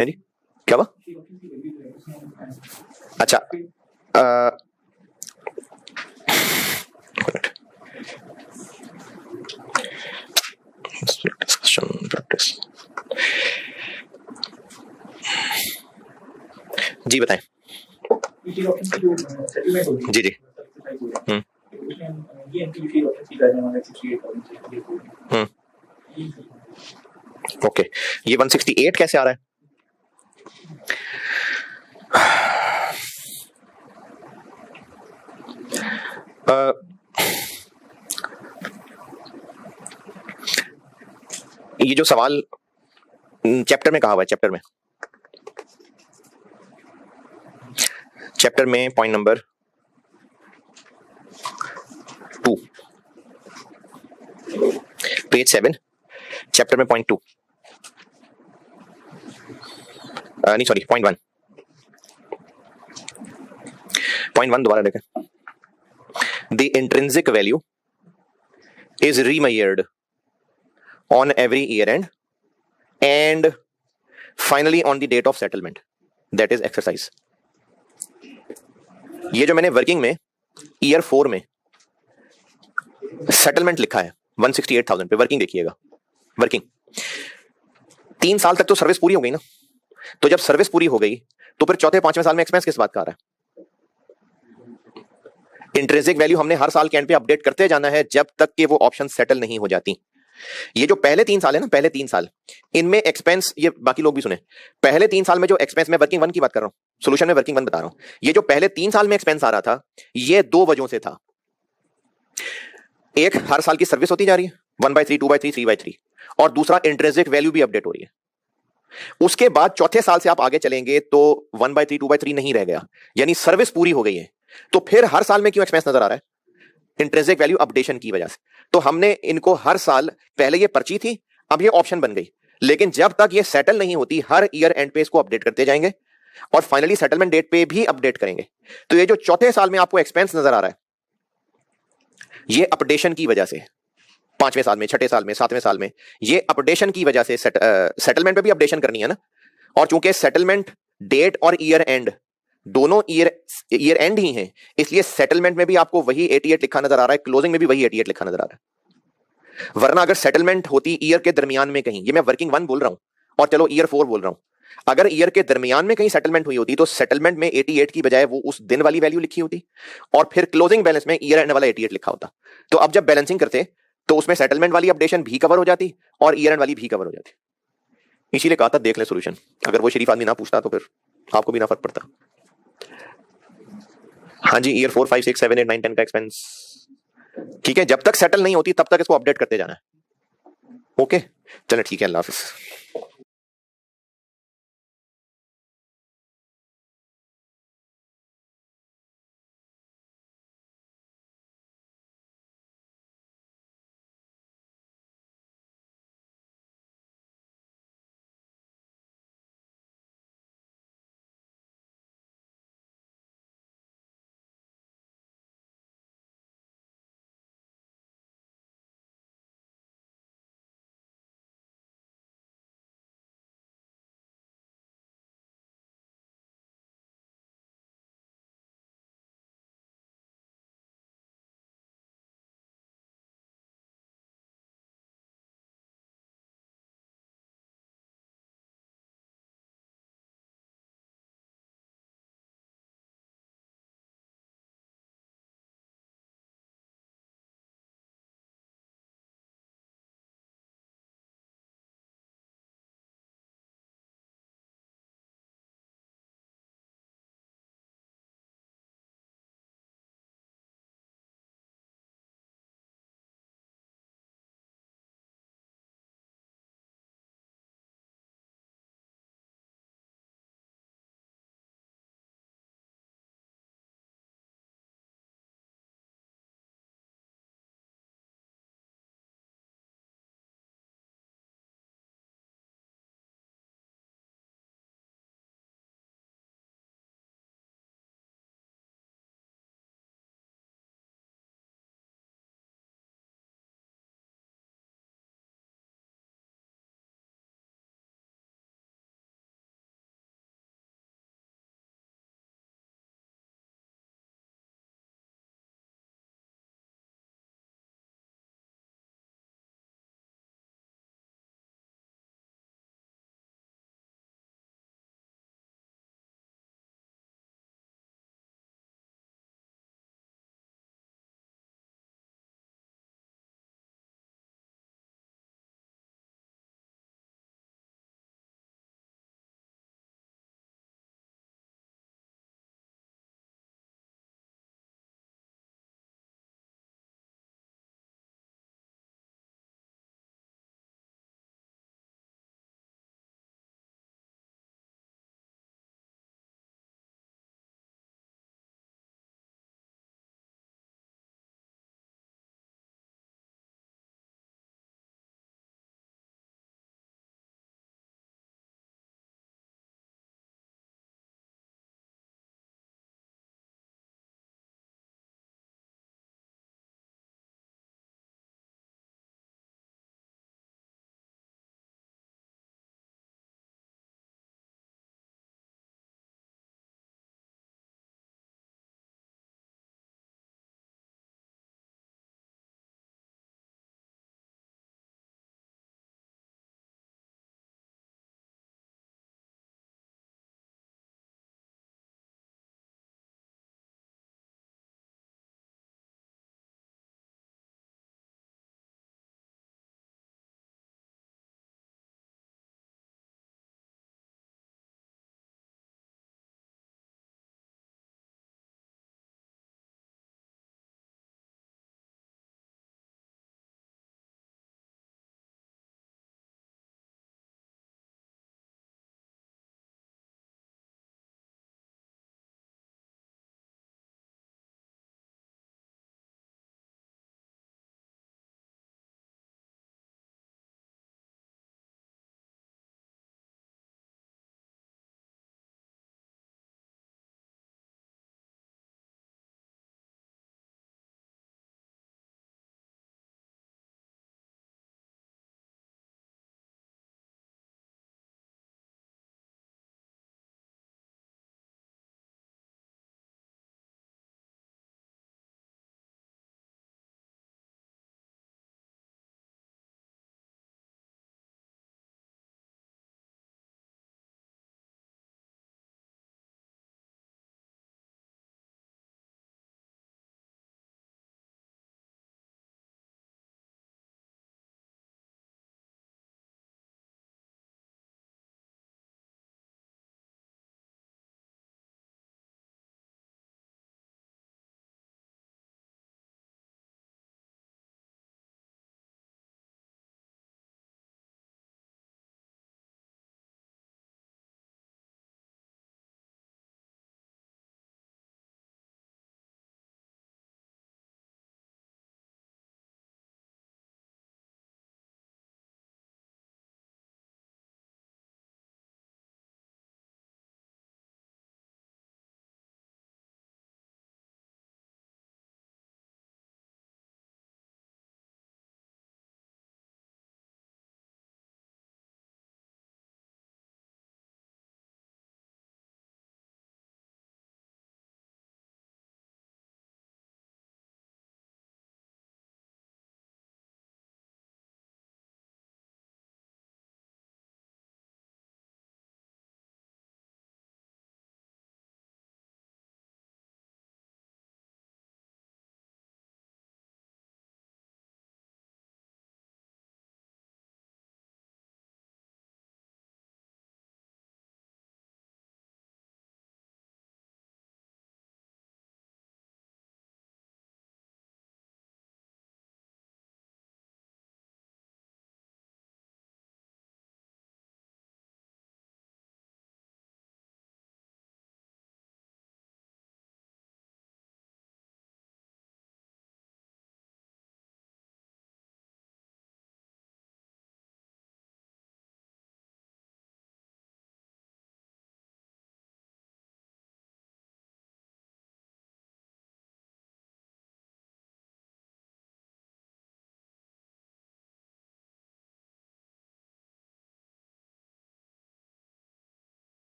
है जी। क्या हुआ? अच्छा, डिस्कशन प्रैक्टिस, जी बताएं। जी जी, ओके, ये 168 कैसे आ रहा है? ये जो सवाल चैप्टर में कहा हुआ है, चैप्टर में पॉइंट नंबर 2, पेज 7, चैप्टर में पॉइंट 2, नहीं सॉरी, पॉइंट 1 दोबारा देखें। The intrinsic value is remeasured on every year end and finally on the date of settlement, that is exercise। ये जो मैंने वर्किंग में ईयर 4 में सेटलमेंट लिखा है 168,000 पे, वर्किंग देखिएगा, वर्किंग 3 साल तक तो सर्विस पूरी हो गई ना, तो जब सर्विस पूरी हो गई तो फिर चौथे 5वें साल में एक्सपेंस किस बात का आ रहा है? इंट्रिंसिक वैल्यू हमने हर साल के एंड पे अपडेट करते जाना है जब तक कि वो ऑप्शन सेटल नहीं हो जाती। ये जो पहले 3 साल है ना, पहले 3 साल इनमें एक्सपेंस, ये बाकी लोग भी सुने, पहले 3 साल में जो एक्सपेंस, मैं वर्किंग 1 की बात कर रहा हूं, सोल्यूशन में वर्किंग 1 बता रहा हूं, ये जो पहले 3 साल में एक्सपेंस आ रहा था ये 2 वजहों से था। एक, हर साल की सर्विस होती जा रही है 1/3, 2/3, 3/3, और दूसरा इंट्रिंसिक वैल्यू भी अपडेट हो रही है। उसके बाद चौथे साल से आप आगे चलेंगे तो 1/3, 2/3 नहीं रह गया, यानी सर्विस पूरी हो गई है। तो फिर हर साल में क्यों एक्सपेंस नजर आ रहा है? इंट्रिंसिक वैल्यू अपडेशन की वजह से। तो हमने इनको हर साल, पहले ये पर्ची थी, अब ये ऑप्शन बन गई, लेकिन जब तक ये सेटल नहीं होती हर ईयर एंड पे इसको अपडेट करते जाएंगे और फाइनली सेटलमेंट डेट पे भी अपडेट करेंगे। तो ये जो चौथे साल में आपको एक्सपेंस नजर आ रहा है ये अपडेशन की वजह से, 5वें साल में, 6ठे साल में, 7वें साल में, ये अपडेशन की वजह से सेटलमेंट पे भी अपडेशन करनी है ना। और चूंकि सेटलमेंट डेट और ईयर एंड दोनों ईयर एंड ही हैं, इसलिए सेटलमेंट में भी आपको वही 88 लिखा नजर आ रहा है, क्लोजिंग में भी वही 88 लिखा नजर आ रहा है। वरना अगर सेटलमेंट होती ईयर के दरमियान में कहीं, ये मैं वर्किंग 1 बोल रहा हूं और चलो ईयर 4 बोल रहा हूं, अगर ईयर के दरमियान में कहीं सेटलमेंट हुई होती तो सेटलमेंट में 88 की बजाय वो उस दिन वाली वैल्यू लिखी होती और फिर क्लोजिंग बैलेंस में ईयर एंड वाला 88 लिखा होता। तो अब जब बैलेंसिंग करते तो उसमें सेटलमेंट वाली अपडेशन भी कवर हो जाती और ईयर एंड वाली भी कवर हो जाती। इसीलिए कहा था देख ले सोल्यूशन, अगर वो शरीफ आदमी ना पूछता तो फिर आपको भी ना फर्क पड़ता। हाँ जी, ईयर 4, 5, 6, 7, 8, 9, 10 का एक्सपेंस ठीक है, जब तक सेटल नहीं होती तब तक इसको अपडेट करते जाना है। ओके, चलो ठीक है, अल्लाह हाफिज।